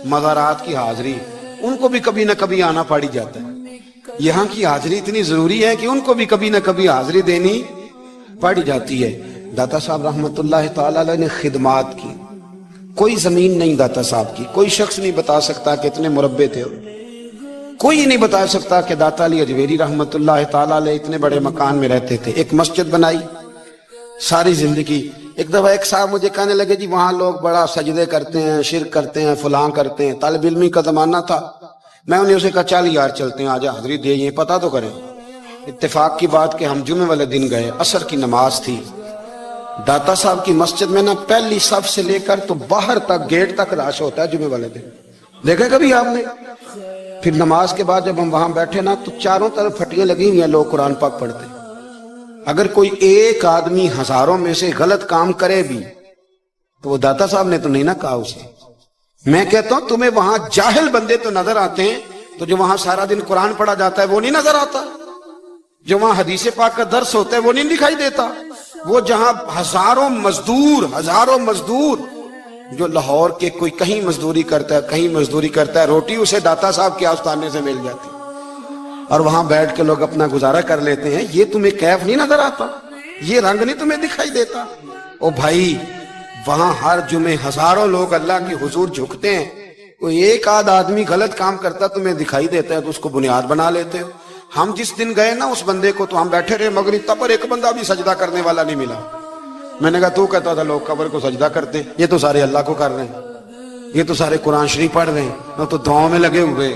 مزارات کی حاضری، ان کو بھی کبھی نہ کبھی آنا پڑی جاتا ہے. یہاں کی حاضری اتنی ضروری ہے کہ ان کو بھی کبھی نہ کبھی حاضری دینی پڑ جاتی ہے. داتا صاحب رحمت اللہ تعالی علیہ نے خدمات کی. کوئی زمین نہیں داتا صاحب کی، کوئی شخص نہیں بتا سکتا کہ اتنے مربع تھے، کوئی نہیں بتا سکتا کہ داتا علی اجویری رحمت اللہ تعالی علیہ اتنے بڑے مکان میں رہتے تھے. ایک مسجد بنائی ساری زندگی. ایک دفعہ ایک صاحب مجھے کہنے لگے جی وہاں لوگ بڑا سجدے کرتے ہیں، شرک کرتے ہیں، فلاں کرتے ہیں. طالب علمی کا زمانہ تھا. میں انہیں اسے کہا چل یار چلتے ہیں، آجا حاضری دے، یہ پتہ تو کریں. اتفاق کی بات کہ ہم جمعے والے دن گئے، عصر کی نماز تھی. داتا صاحب کی مسجد میں نا پہلی صف سے لے کر تو باہر تک گیٹ تک رش ہوتا ہے جمعے والے دن. دیکھے کبھی آپ نے؟ پھر نماز کے بعد جب ہم وہاں بیٹھے نا تو چاروں طرف پھٹیاں لگی ہوئی ہیں، لوگ قرآن پاک پڑھتے ہیں. اگر کوئی ایک آدمی ہزاروں میں سے غلط کام کرے بھی تو وہ داتا صاحب نے تو نہیں نہ کہا اسے. میں کہتا ہوں تمہیں وہاں جاہل بندے تو نظر آتے ہیں، تو جو وہاں سارا دن قرآن پڑھا جاتا ہے وہ نہیں نظر آتا؟ جو وہاں حدیث پاک کا درس ہوتا ہے وہ نہیں دکھائی دیتا؟ وہ جہاں ہزاروں مزدور جو لاہور کے کوئی کہیں مزدوری کرتا ہے، کہیں مزدوری کرتا ہے، روٹی اسے داتا صاحب کے آستانے سے مل جاتی اور وہاں بیٹھ کے لوگ اپنا گزارا کر لیتے ہیں. یہ تمہیں کیف نہیں نظر آتا؟ یہ رنگ نہیں تمہیں دکھائی دیتا؟ او بھائی وہاں ہر جمعے ہزاروں لوگ اللہ کے حضور جھکتے ہیں. کوئی ایک آدھ آدمی غلط کام کرتا تمہیں دکھائی دیتا ہے تو اس کو بنیاد بنا لیتے ہو. ہم جس دن گئے نا اس بندے کو تو ہم بیٹھے رہے مگر تب پر ایک بندہ بھی سجدہ کرنے والا نہیں ملا. میں نے کہا تو کہتا تھا لوگ قبر کو سجدہ کرتے، یہ تو سارے اللہ کو کر رہے ہیں، یہ تو سارے قرآن شریف پڑھ رہے ہیں، تو دعاؤں میں لگے ہوئے.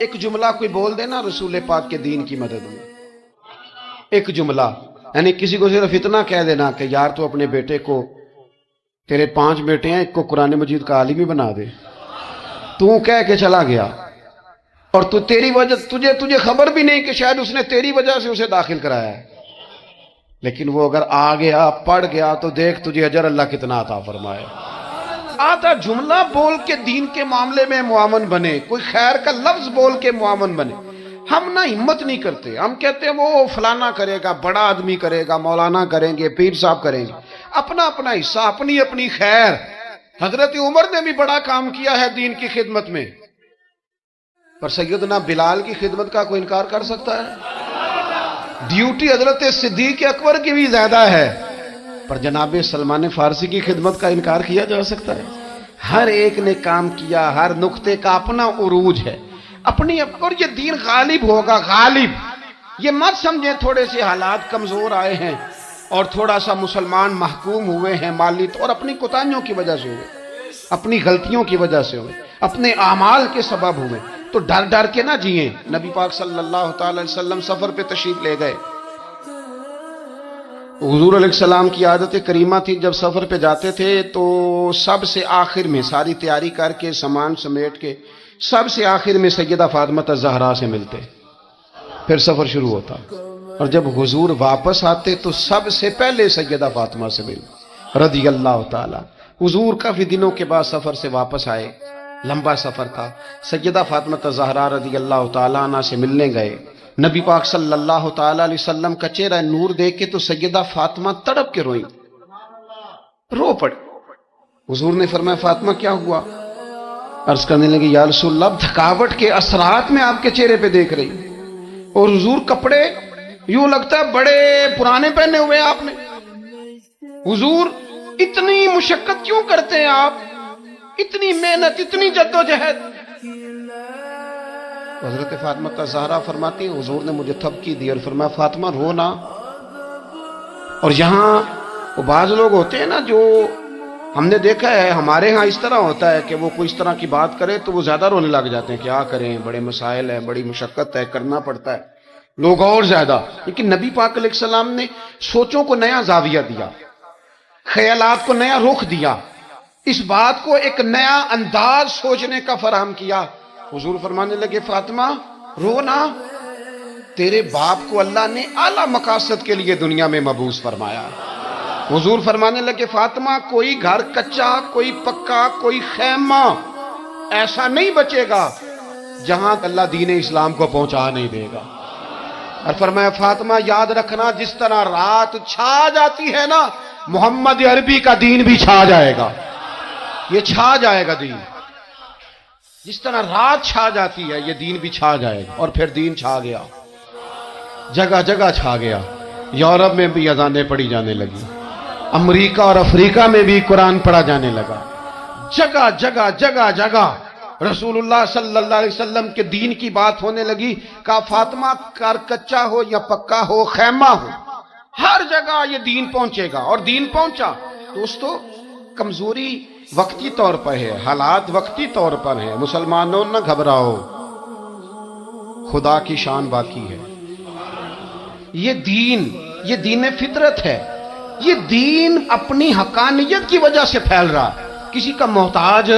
ایک جملہ کوئی بول دینا رسول پاک کے دین کی مدد میں، ایک جملہ، یعنی کسی کو صرف اتنا کہہ دینا کہ یار تو اپنے بیٹے کو، تیرے 5 بیٹے ہیں، ایک کو قرآن مجید کا عالم ہی بنا دے، تو کہہ کے چلا گیا اور تو تیری وجہ تجھے خبر بھی نہیں کہ شاید اس نے تیری وجہ سے اسے داخل کرایا ہے، لیکن وہ اگر آ گیا پڑھ گیا تو دیکھ تجھے اجر اللہ کتنا عطا فرمائے۔ آدھا جملہ بول کے دین کے معاملے میں معاون بنے، کوئی خیر کا لفظ بول کے معاون بنے۔ ہم نہ ہمت نہیں کرتے، ہم کہتے ہیں وہ فلانا کرے گا، بڑا آدمی کرے گا، مولانا کریں گے، پیر صاحب کریں گے، اپنا اپنا حصہ، اپنی اپنی خیر۔ حضرت عمر نے بھی بڑا کام کیا ہے دین کی خدمت میں، پر سیدنا بلال کی خدمت کا کوئی انکار کر سکتا ہے؟ ڈیوٹی حضرت صدیق اکبر کی بھی زیادہ ہے، پر جناب سلمان فارسی کی خدمت کا انکار کیا جا سکتا ہے؟ ہر ایک نے کام کیا، ہر نقطے کا اپنا عروج ہے، اپنی، اور یہ دین غالب ہوگا، غالب۔ یہ مت سمجھیں تھوڑے سے حالات کمزور آئے ہیں اور تھوڑا سا مسلمان محکوم ہوئے ہیں مالی طور، اپنی کوتاہیوں کی وجہ سے ہوئے، اپنی غلطیوں کی وجہ سے ہوئے، اپنے اعمال کے سبب ہوئے، تو ڈر ڈر کے نہ جئیں۔ نبی پاک صلی اللہ تعالی علیہ وسلم سفر پہ تشریف لے گئے، حضور علیہ السلام کی عادت کریمہ تھی جب سفر پہ جاتے تھے تو سب سے آخر میں ساری تیاری کر کے سامان سمیٹ کے سب سے آخر میں سیدہ فاطمہ الزہرا سے ملتے، پھر سفر شروع ہوتا، اور جب حضور واپس آتے تو سب سے پہلے سیدہ فاطمہ سے مل رضی اللہ تعالی۔ حضور کافی دنوں کے بعد سفر سے واپس آئے، لمبا سفر تھا، سیدہ فاطمہ الزہرا رضی اللہ تعالیٰ عنہ سے ملنے گئے۔ نبی پاک صلی اللہ تعالیٰ علیہ وسلم کا چہرہ نور دیکھ کے تو سیدہ فاطمہ تڑپ کے روئیں، رو پڑی۔ حضور نے فرمایا فاطمہ کیا ہوا؟ عرض کرنے لگے یا رسول اللہ تھکاوٹ کے اثرات میں آپ کے چہرے پہ دیکھ رہی، اور حضور کپڑے یوں لگتا ہے بڑے پرانے پہنے ہوئے آپ نے، حضور اتنی مشقت کیوں کرتے ہیں آپ، اتنی محنت، اتنی جدوجہد؟ حضرت فاطمہ الزہرا فرماتی ہیں حضور نے مجھے تھپکی دی اور فرمایا فاطمہ رو نہ۔ اور یہاں وہ بعض لوگ ہوتے ہیں نا جو ہم نے دیکھا ہے، ہمارے ہاں اس طرح ہوتا ہے کہ وہ کوئی اس طرح کی بات کرے تو وہ زیادہ رونے لگ جاتے ہیں، کیا کریں، بڑے مسائل ہیں، بڑی مشقت ہے، کرنا پڑتا ہے، لوگ اور زیادہ۔ لیکن نبی پاک علیہ السلام نے سوچوں کو نیا زاویہ دیا، خیالات کو نیا رخ دیا، اس بات کو ایک نیا انداز سوچنے کا فراہم کیا۔ حضور فرمانے لگے فاطمہ رو نہ، تیرے باپ کو اللہ نے اعلیٰ مقاصد کے لیے دنیا میں مبعوث فرمایا۔ حضور فرمانے لگے فاطمہ کوئی گھر کچا، کوئی پکا، کوئی خیمہ ایسا نہیں بچے گا جہاں اللہ دین اسلام کو پہنچا نہیں دے گا۔ اور فرمایا فاطمہ یاد رکھنا جس طرح رات چھا جاتی ہے نا، محمد عربی کا دین بھی چھا جائے گا، یہ چھا جائے گا دین، جس طرح رات چھا جاتی ہے یہ دین بھی چھا جائے گا۔ اور پھر دین چھا گیا، جگہ جگہ چھا گیا، یورپ میں بھی اذانیں پڑھی جانے لگی، امریکہ اور افریقہ میں بھی قرآن پڑھا جانے لگا، جگہ جگہ جگہ جگہ رسول اللہ صلی اللہ علیہ وسلم کے دین کی بات ہونے لگی۔ کہا فاطمہ کار کچا ہو یا پکا ہو، خیمہ ہو، ہر جگہ یہ دین پہنچے گا، اور دین پہنچا۔ دوستو کمزوری وقتی طور پر ہے، حالات وقتی طور پر ہیں، مسلمانوں نہ گھبراؤ، خدا کی شان باقی ہے۔ یہ دین فطرت ہے، یہ دین اپنی حقانیت کی وجہ سے پھیل رہا، کسی کا محتاج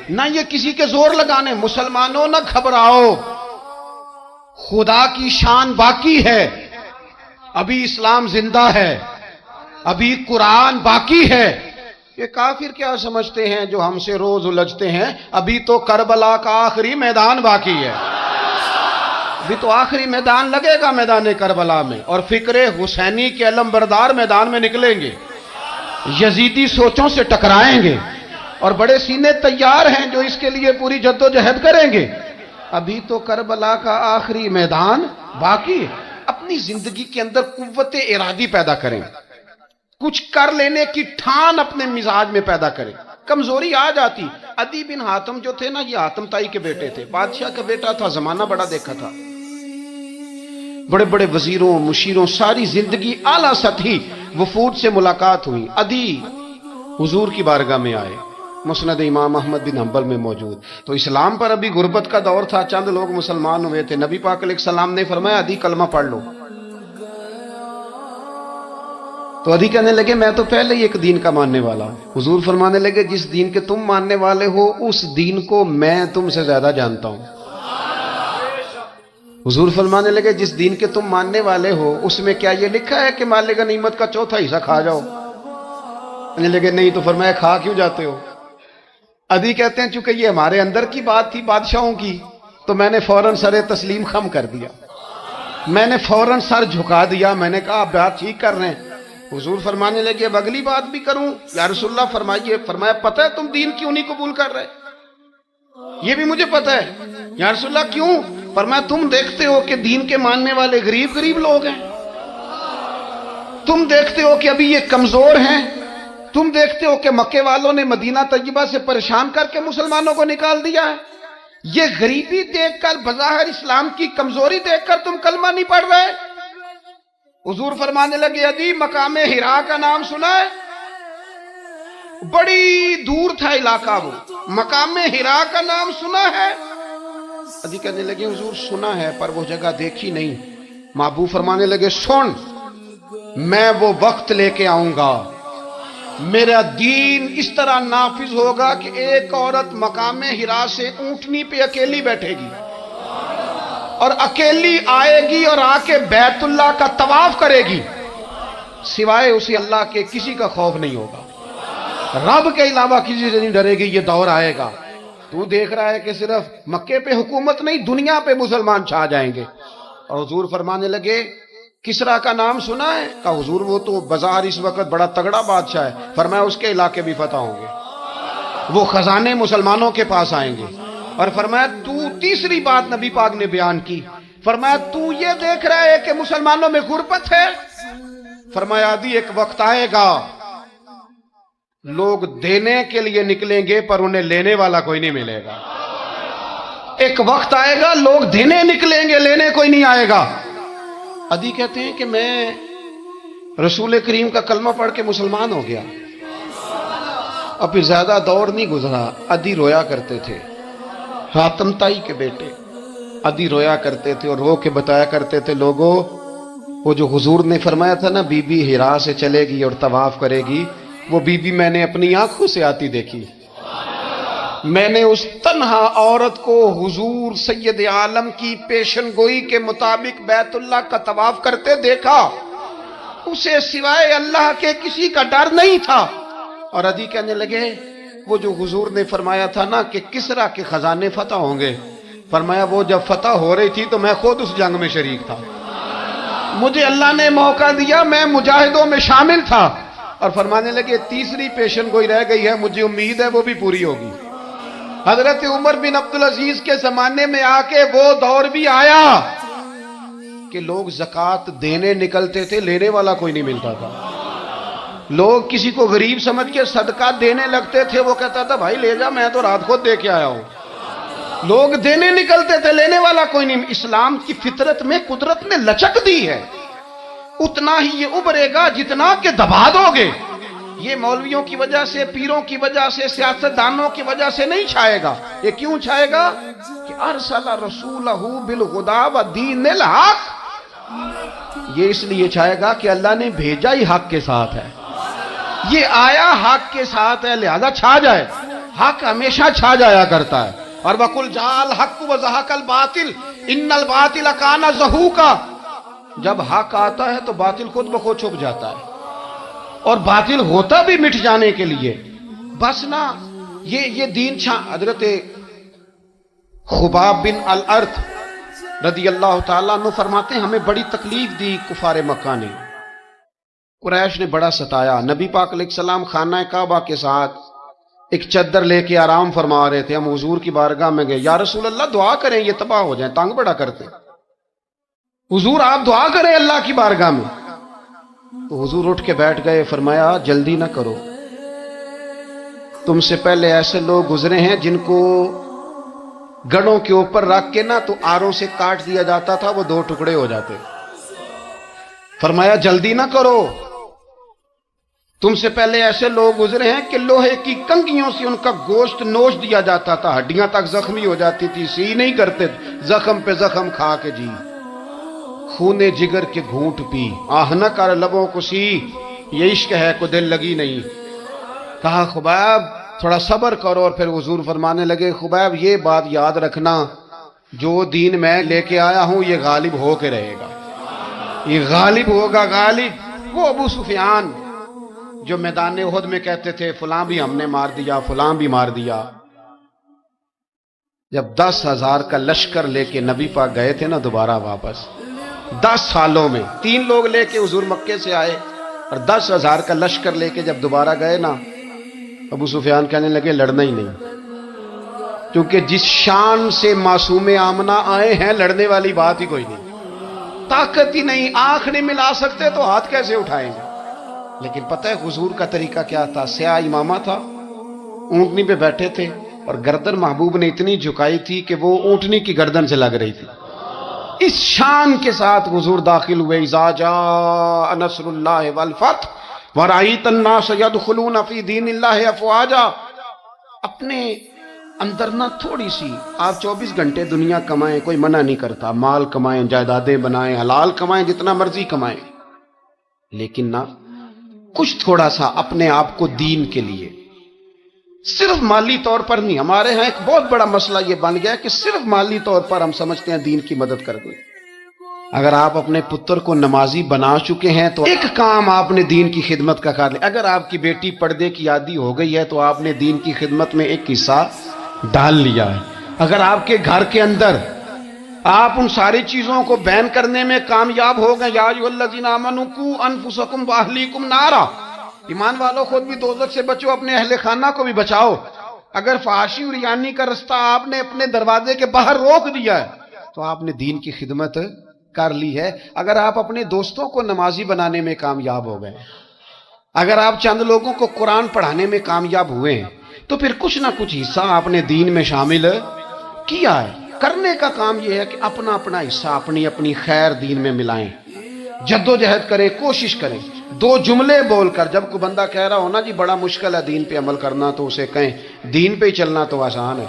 نہ یہ کسی کے زور لگانے۔ مسلمانوں نہ گھبراؤ، خدا کی شان باقی ہے، ابھی اسلام زندہ ہے، ابھی قرآن باقی ہے۔ یہ کافر کیا سمجھتے ہیں جو ہم سے روز الجھتے ہیں، ابھی تو کربلا کا آخری میدان باقی ہے، ابھی تو آخری میدان لگے گا میدان کربلا میں، اور فکر حسینی کے علم بردار میدان میں نکلیں گے، یزیدی سوچوں سے ٹکرائیں گے، اور بڑے سینے تیار ہیں جو اس کے لیے پوری جدوجہد کریں گے۔ ابھی تو کربلا کا آخری میدان باقی ہے۔ اپنی زندگی کے اندر قوت ارادی پیدا کریں، کچھ کر لینے کی ٹھان اپنے مزاج میں پیدا کریں۔ کمزوری آ جاتی، عدی بن حاتم جو تھے نا، یہ حاتم تائی کے بیٹے تھے، بادشاہ کا بیٹا تھا، زمانہ بڑا دیکھا تھا، بڑے بڑے وزیروں مشیروں، ساری زندگی اعلیٰ سطحی وفود سے ملاقات ہوئی۔ عدی حضور کی بارگاہ میں آئے، مسند امام احمد بن حنبل میں موجود. تو اسلام پر ابھی غربت کا دور تھا، چند لوگ مسلمان ہوئے تھے. نبی پاک علیہ السلام نے فرمایا عدی کلمہ پڑھ لو. تو عدی کہنے لگے میں تو پہلے ہی ایک دین کا ماننے والا ہوں. حضور فرمانے لگے جس دین کے تم ماننے والے ہو اس دین کو میں تم سے زیادہ جانتا ہوں. حضور فرمانے لگے جس دین کے تم ماننے والے ہو اس میں کیا یہ لکھا ہے کہ مالک غنیمت کا چوتھا حصہ کھا جاؤ؟ کہنے لگے نہیں. تو فرمایا کھا کیوں جاتے ہو؟ عدی کہتے ہیں چونکہ یہ ہمارے اندر کی بات تھی بادشاہوں کی، تو میں نے فوراً سر تسلیم خم کر دیا، میں نے فوراً سر جھکا دیا. میں نے کہا آپ بات ٹھیک کر رہے ہیں. حضور فرمانے لگے اب اگلی بات بھی کروں یا رسول اللہ فرمائیے. فرمایا پتہ ہے تم دین کیوں نہیں قبول کر رہے؟ یہ بھی مجھے پتہ ہے. یا رسول اللہ کیوں؟ فرمایا تم دیکھتے ہو کہ دین کے ماننے والے غریب غریب لوگ ہیں، تم دیکھتے ہو کہ ابھی یہ کمزور ہیں، تم دیکھتے ہو کہ مکے والوں نے مدینہ طیبہ سے پریشان کر کے مسلمانوں کو نکال دیا ہے. یہ غریبی دیکھ کر بظاہر اسلام کی کمزوری دیکھ کر تم کلمہ نہیں پڑھ رہے. حضور فرمانے لگے عدی مقام حرا کا نام سنا ہے؟ بڑی دور تھا علاقہ وہ. مقام حرا کا نام سنا ہے؟ عدی کہنے لگے حضور سنا ہے پر وہ جگہ دیکھی نہیں. محبوب فرمانے لگے سن میں وہ وقت لے کے آؤں گا، میرا دین اس طرح نافذ ہوگا کہ ایک عورت مقام حرا سے اونٹنی پہ اکیلی بیٹھے گی اور اکیلی آئے گی اور آ کے بیت اللہ کا طواف کرے گی، سوائے اسے اللہ کے کسی کا خوف نہیں ہوگا، رب کے علاوہ کسی سے نہیں ڈرے گی. یہ دور آئے گا. تو دیکھ رہا ہے کہ صرف مکے پہ حکومت نہیں دنیا پہ مسلمان چھا جائیں گے. اور حضور فرمانے لگے کسرا کا نام سنا ہے؟ کہا حضور وہ تو بظاہر اس وقت بڑا تگڑا بادشاہ ہے. فرمایا اس کے علاقے بھی فتح ہوں گے، وہ خزانے مسلمانوں کے پاس آئیں گے. اور فرمایا تو تیسری بات نبی پاک نے بیان کی. فرمایا تو یہ دیکھ رہا ہے کہ مسلمانوں میں غربت ہے؟ فرمایا عدی ایک وقت آئے گا لوگ دینے کے لیے نکلیں گے پر انہیں لینے والا کوئی نہیں ملے گا. ایک وقت آئے گا لوگ دینے نکلیں گے لینے کوئی نہیں آئے گا. عدی کہتے ہیں کہ میں رسول کریم کا کلمہ پڑھ کے مسلمان ہو گیا. اب پھر زیادہ دور نہیں گزرا. عدی رویا کرتے تھے، حاتم تائی کے بیٹے عدی رویا کرتے تھے اور رو کے بتایا کرتے تھے لوگوں وہ جو حضور نے فرمایا تھا نا بی بی حرا سے چلے گی اور طواف کرے گی، وہ بی بی میں نے اپنی آنکھوں سے آتی دیکھی. میں نے اس تنہا عورت کو حضور سید عالم کی پیشن گوئی کے مطابق بیت اللہ کا طواف کرتے دیکھا. اسے سوائے اللہ کے کسی کا ڈر نہیں تھا. اور عدی کہنے لگے وہ جو حضور نے فرمایا تھا نا کہ کسرا کے خزانے فتح ہوں گے، فرمایا وہ جب فتح ہو رہی تھی تو میں خود اس جنگ میں شریک تھا، مجھے اللہ نے موقع دیا، میں مجاہدوں میں شامل تھا. اور فرمانے لگے تیسری پیشن گوئی رہ گئی ہے، مجھے امید ہے وہ بھی پوری ہوگی. حضرت عمر بن عبدالعزیز کے زمانے میں آ کے وہ دور بھی آیا کہ لوگ زکوٰۃ دینے نکلتے تھے، لینے والا کوئی نہیں ملتا تھا. لوگ کسی کو غریب سمجھ کے صدقہ دینے لگتے تھے، وہ کہتا تھا بھائی لے جا میں تو رات خود دے کے آیا ہوں. لوگ دینے نکلتے تھے، لینے والا کوئی نہیں. اسلام کی فطرت میں قدرت نے لچک دی ہے، اتنا ہی یہ ابھرے گا جتنا کہ دبا دو گے. یہ مولویوں کی وجہ سے، پیروں کی وجہ سے، سیاستدانوں کی وجہ سے نہیں چھائے گا. یہ کیوں چھائے گا کہ ارسل رسولہ بالہدی ودین الحق. یہ اس لیے چھائے گا کہ اللہ نے بھیجا ہی حق کے ساتھ ہے، یہ آیا حق کے ساتھ ہے، لہذا چھا جائے. حق ہمیشہ چھا جایا کرتا ہے. اور وَقُلْ جَاءَ الْحَقُّ وَزَهَقَ الْبَاطِلُ إِنَّ الْبَاطِلَ كَانَ زَهُوقًا. جب حق آتا ہے تو باطل خود بخود چھپ جاتا ہے، اور باطل ہوتا بھی مٹ جانے کے لیے. بس نا یہ دین حضرت خباب بن الارت رضی اللہ تعالیٰ عنہ فرماتے ہیں ہمیں بڑی تکلیف دی کفار مکہ نے، قریش نے بڑا ستایا. نبی پاک علیہ السلام خانہ کعبہ کے ساتھ ایک چادر لے کے آرام فرما رہے تھے. ہم حضور کی بارگاہ میں گئے، یا رسول اللہ دعا کریں یہ تباہ ہو جائیں، تنگ بڑا کرتے. حضور آپ دعا کریں اللہ کی بارگاہ میں. تو حضور اٹھ کے بیٹھ گئے، فرمایا جلدی نہ کرو، تم سے پہلے ایسے لوگ گزرے ہیں جن کو گڑوں کے اوپر رکھ کے نا تو آروں سے کاٹ دیا جاتا تھا، وہ 2 ٹکڑے ہو جاتے. فرمایا جلدی نہ کرو. تم سے پہلے ایسے لوگ گزرے ہیں کہ لوہے کی کنگھیوں سے ان کا گوشت نوچ دیا جاتا تھا، ہڈیاں تک زخمی ہو جاتی تھی، سی نہیں کرتے، زخم پہ زخم کھا کے جی، خونے جگر کے گھونٹ پی، آہ نہ کر لبوں کو سی، یہ عشق ہے کو دل لگی نہیں۔ کہا خبیب تھوڑا صبر کرو، اور پھر حضور فرمانے لگے خبیب یہ بات یاد رکھنا، جو دین میں لے کے آیا ہوں یہ غالب ہو کے رہے گا، یہ غالب ہوگا، غالب۔ وہ ابو سفیان جو میدان احد میں کہتے تھے فلاں بھی ہم نے مار دیا، فلاں بھی مار دیا، جب 10,000 کا لشکر لے کے نبی پاک گئے تھے نا دوبارہ واپس، 10 سالوں میں 3 لوگ لے کے حضور مکے سے آئے، اور 10,000 کا لشکر لے کے جب دوبارہ گئے نا، ابو سفیان کہنے لگے لڑنا ہی نہیں، کیونکہ جس شان سے معصوم آمنہ آئے ہیں لڑنے والی بات ہی کوئی نہیں، طاقت ہی نہیں، آنکھ نہیں ملا سکتے تو ہاتھ کیسے اٹھائیں گے۔ لیکن پتہ ہے حضور کا طریقہ کیا تھا؟ سیاہ امامہ تھا، اونٹنی پہ بیٹھے تھے، اور گردن محبوب نے اتنی جھکائی تھی کہ وہ اونٹنی کی گردن سے لگ رہی تھی، اس شان کے ساتھ حضور داخل ہوئے۔ اذا جاء نصر اللہ والفتح ورأیت الناس يدخلون فی دین اللہ افواجا۔ اپنے اندر نہ تھوڑی سی، آپ 24 گھنٹے دنیا کمائیں، کوئی منع نہیں کرتا، مال کمائیں، جائیدادیں بنائیں، حلال کمائیں، جتنا مرضی کمائیں، لیکن نہ کچھ تھوڑا سا اپنے آپ کو دین کے لیے، صرف مالی طور پر نہیں۔ ہمارے ہاں ایک بہت بڑا مسئلہ یہ بن گیا کہ صرف مالی طور پر ہم سمجھتے ہیں دین کی مدد کر دیں۔ اگر آپ اپنے پتر کو نمازی بنا چکے ہیں تو ایک کام آپ نے دین کی خدمت کا کر لیا۔ اگر آپ کی بیٹی پردے کی عادی ہو گئی ہے تو آپ نے دین کی خدمت میں ایک حصہ ڈال لیا ہے۔ اگر آپ کے گھر کے اندر آپ ان ساری چیزوں کو بین کرنے میں کامیاب ہو گئے، یا ایھا الذین آمنوا قوا انفسکم واہلیکم نارا، ایمان والوں خود بھی دوزخ سے بچو، اپنے اہل خانہ کو بھی بچاؤ۔ اگر فحاشی اور ریانی کا رستہ آپ نے اپنے دروازے کے باہر روک دیا ہے تو آپ نے دین کی خدمت کر لی ہے۔ اگر آپ اپنے دوستوں کو نمازی بنانے میں کامیاب ہو گئے، اگر آپ چند لوگوں کو قرآن پڑھانے میں کامیاب ہوئے ہیں، تو پھر کچھ نہ کچھ حصہ آپ نے دین میں شامل کیا ہے۔ کرنے کا کام یہ ہے کہ اپنا اپنا حصہ اپنی اپنی خیر دین میں ملائیں، جدوجہد کریں، کوشش کریں۔ 2 جملے بول کر، جب کوئی بندہ کہہ رہا ہو نا جی بڑا مشکل ہے دین پہ عمل کرنا، تو اسے کہیں دین پہ ہی چلنا تو آسان ہے،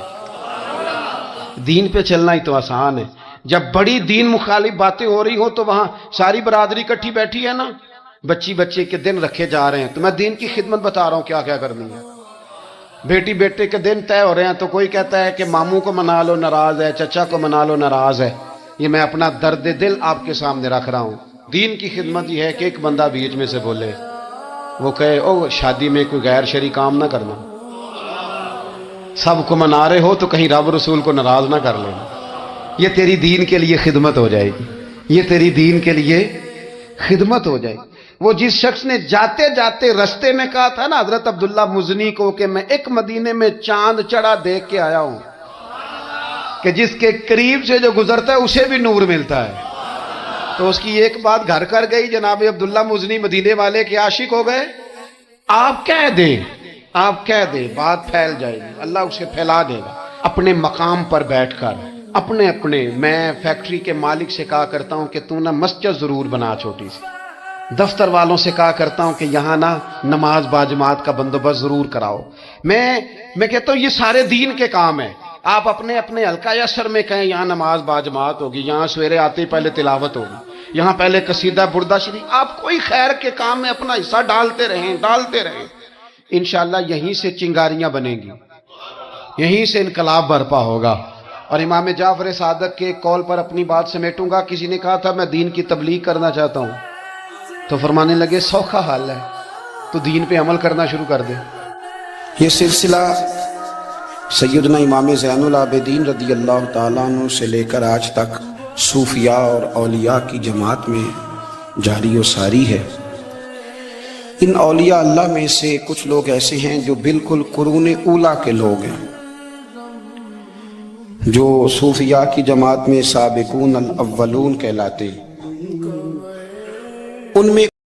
دین پہ چلنا ہی تو آسان ہے۔ جب بڑی دین مخالف باتیں ہو رہی ہوں تو وہاں ساری برادری کٹھی بیٹھی ہے نا، بچے کے دن رکھے جا رہے ہیں، تو میں دین کی خدمت بتا رہا ہوں کیا کیا کرنی ہے۔ بیٹے کے دن طے ہو رہے ہیں تو کوئی کہتا ہے کہ ماموں کو منا لو ناراض ہے، چچا کو منا لو ناراض ہے۔ یہ میں اپنا درد دل آپ کے سامنے رکھ رہا ہوں۔ دین کی خدمت یہ ہے کہ ایک بندہ بیچ میں سے بولے، وہ کہے او شادی میں کوئی غیر شرعی کام نہ کرنا، سب کو منا رہے ہو تو کہیں رب رسول کو ناراض نہ کر لینا۔ یہ تیری دین کے لیے خدمت ہو جائے گی، یہ تیری دین کے لیے خدمت ہو جائے گی۔ وہ جس شخص نے جاتے جاتے رستے میں کہا تھا نا حضرت عبداللہ مزنی کو کہ میں ایک مدینے میں چاند چڑھا دیکھ کے آیا ہوں کہ جس کے قریب سے جو گزرتا ہے اسے بھی نور ملتا ہے، تو اس کی ایک بات گھر کر گئی، جناب عبداللہ مزنی مدینے والے کے عاشق ہو گئے۔ آپ کہہ دیں بات پھیل جائے گی، اللہ اسے پھیلا دے گا۔ اپنے مقام پر بیٹھ کر اپنے میں فیکٹری کے مالک سے کہا کرتا ہوں کہ تو نہ مسجد ضرور بنا چھوٹی سی، دفتر والوں سے کہا کرتا ہوں کہ یہاں نہ نماز باجماعت کا بندوبست ضرور کراؤ۔ میں کہتا ہوں یہ سارے دین کے کام ہیں۔ آپ اپنے حلقہ اثر میں کہیں یہاں نماز باجماعت ہوگی، یہاں سویرے آتے ہی پہلے تلاوت ہوگی، یہاں پہلے قصیدہ بردہ شریف، آپ کوئی خیر کے کام میں اپنا حصہ ڈالتے رہیں، انشاءاللہ یہیں سے چنگاریاں بنیں گی، یہیں سے انقلاب برپا ہوگا۔ اور امام جعفر صادق کے قول پر اپنی بات سمیٹوں گا۔ کسی نے کہا تھا میں دین کی تبلیغ کرنا چاہتا ہوں، تو فرمانے لگے سوکھا حال ہے، تو دین پہ عمل کرنا شروع کر دے۔ یہ سلسلہ سیدنا امام زین العابدین رضی اللہ تعالیٰ عنہ سے لے کر آج تک صوفیاء اور اولیاء کی جماعت میں جاری و ساری ہے۔ ان اولیاء اللہ میں سے کچھ لوگ ایسے ہیں جو بالکل قرون اولیٰ کے لوگ ہیں، جو صوفیاء کی جماعت میں سابقون الاولون کہلاتے ہیں۔ ان میں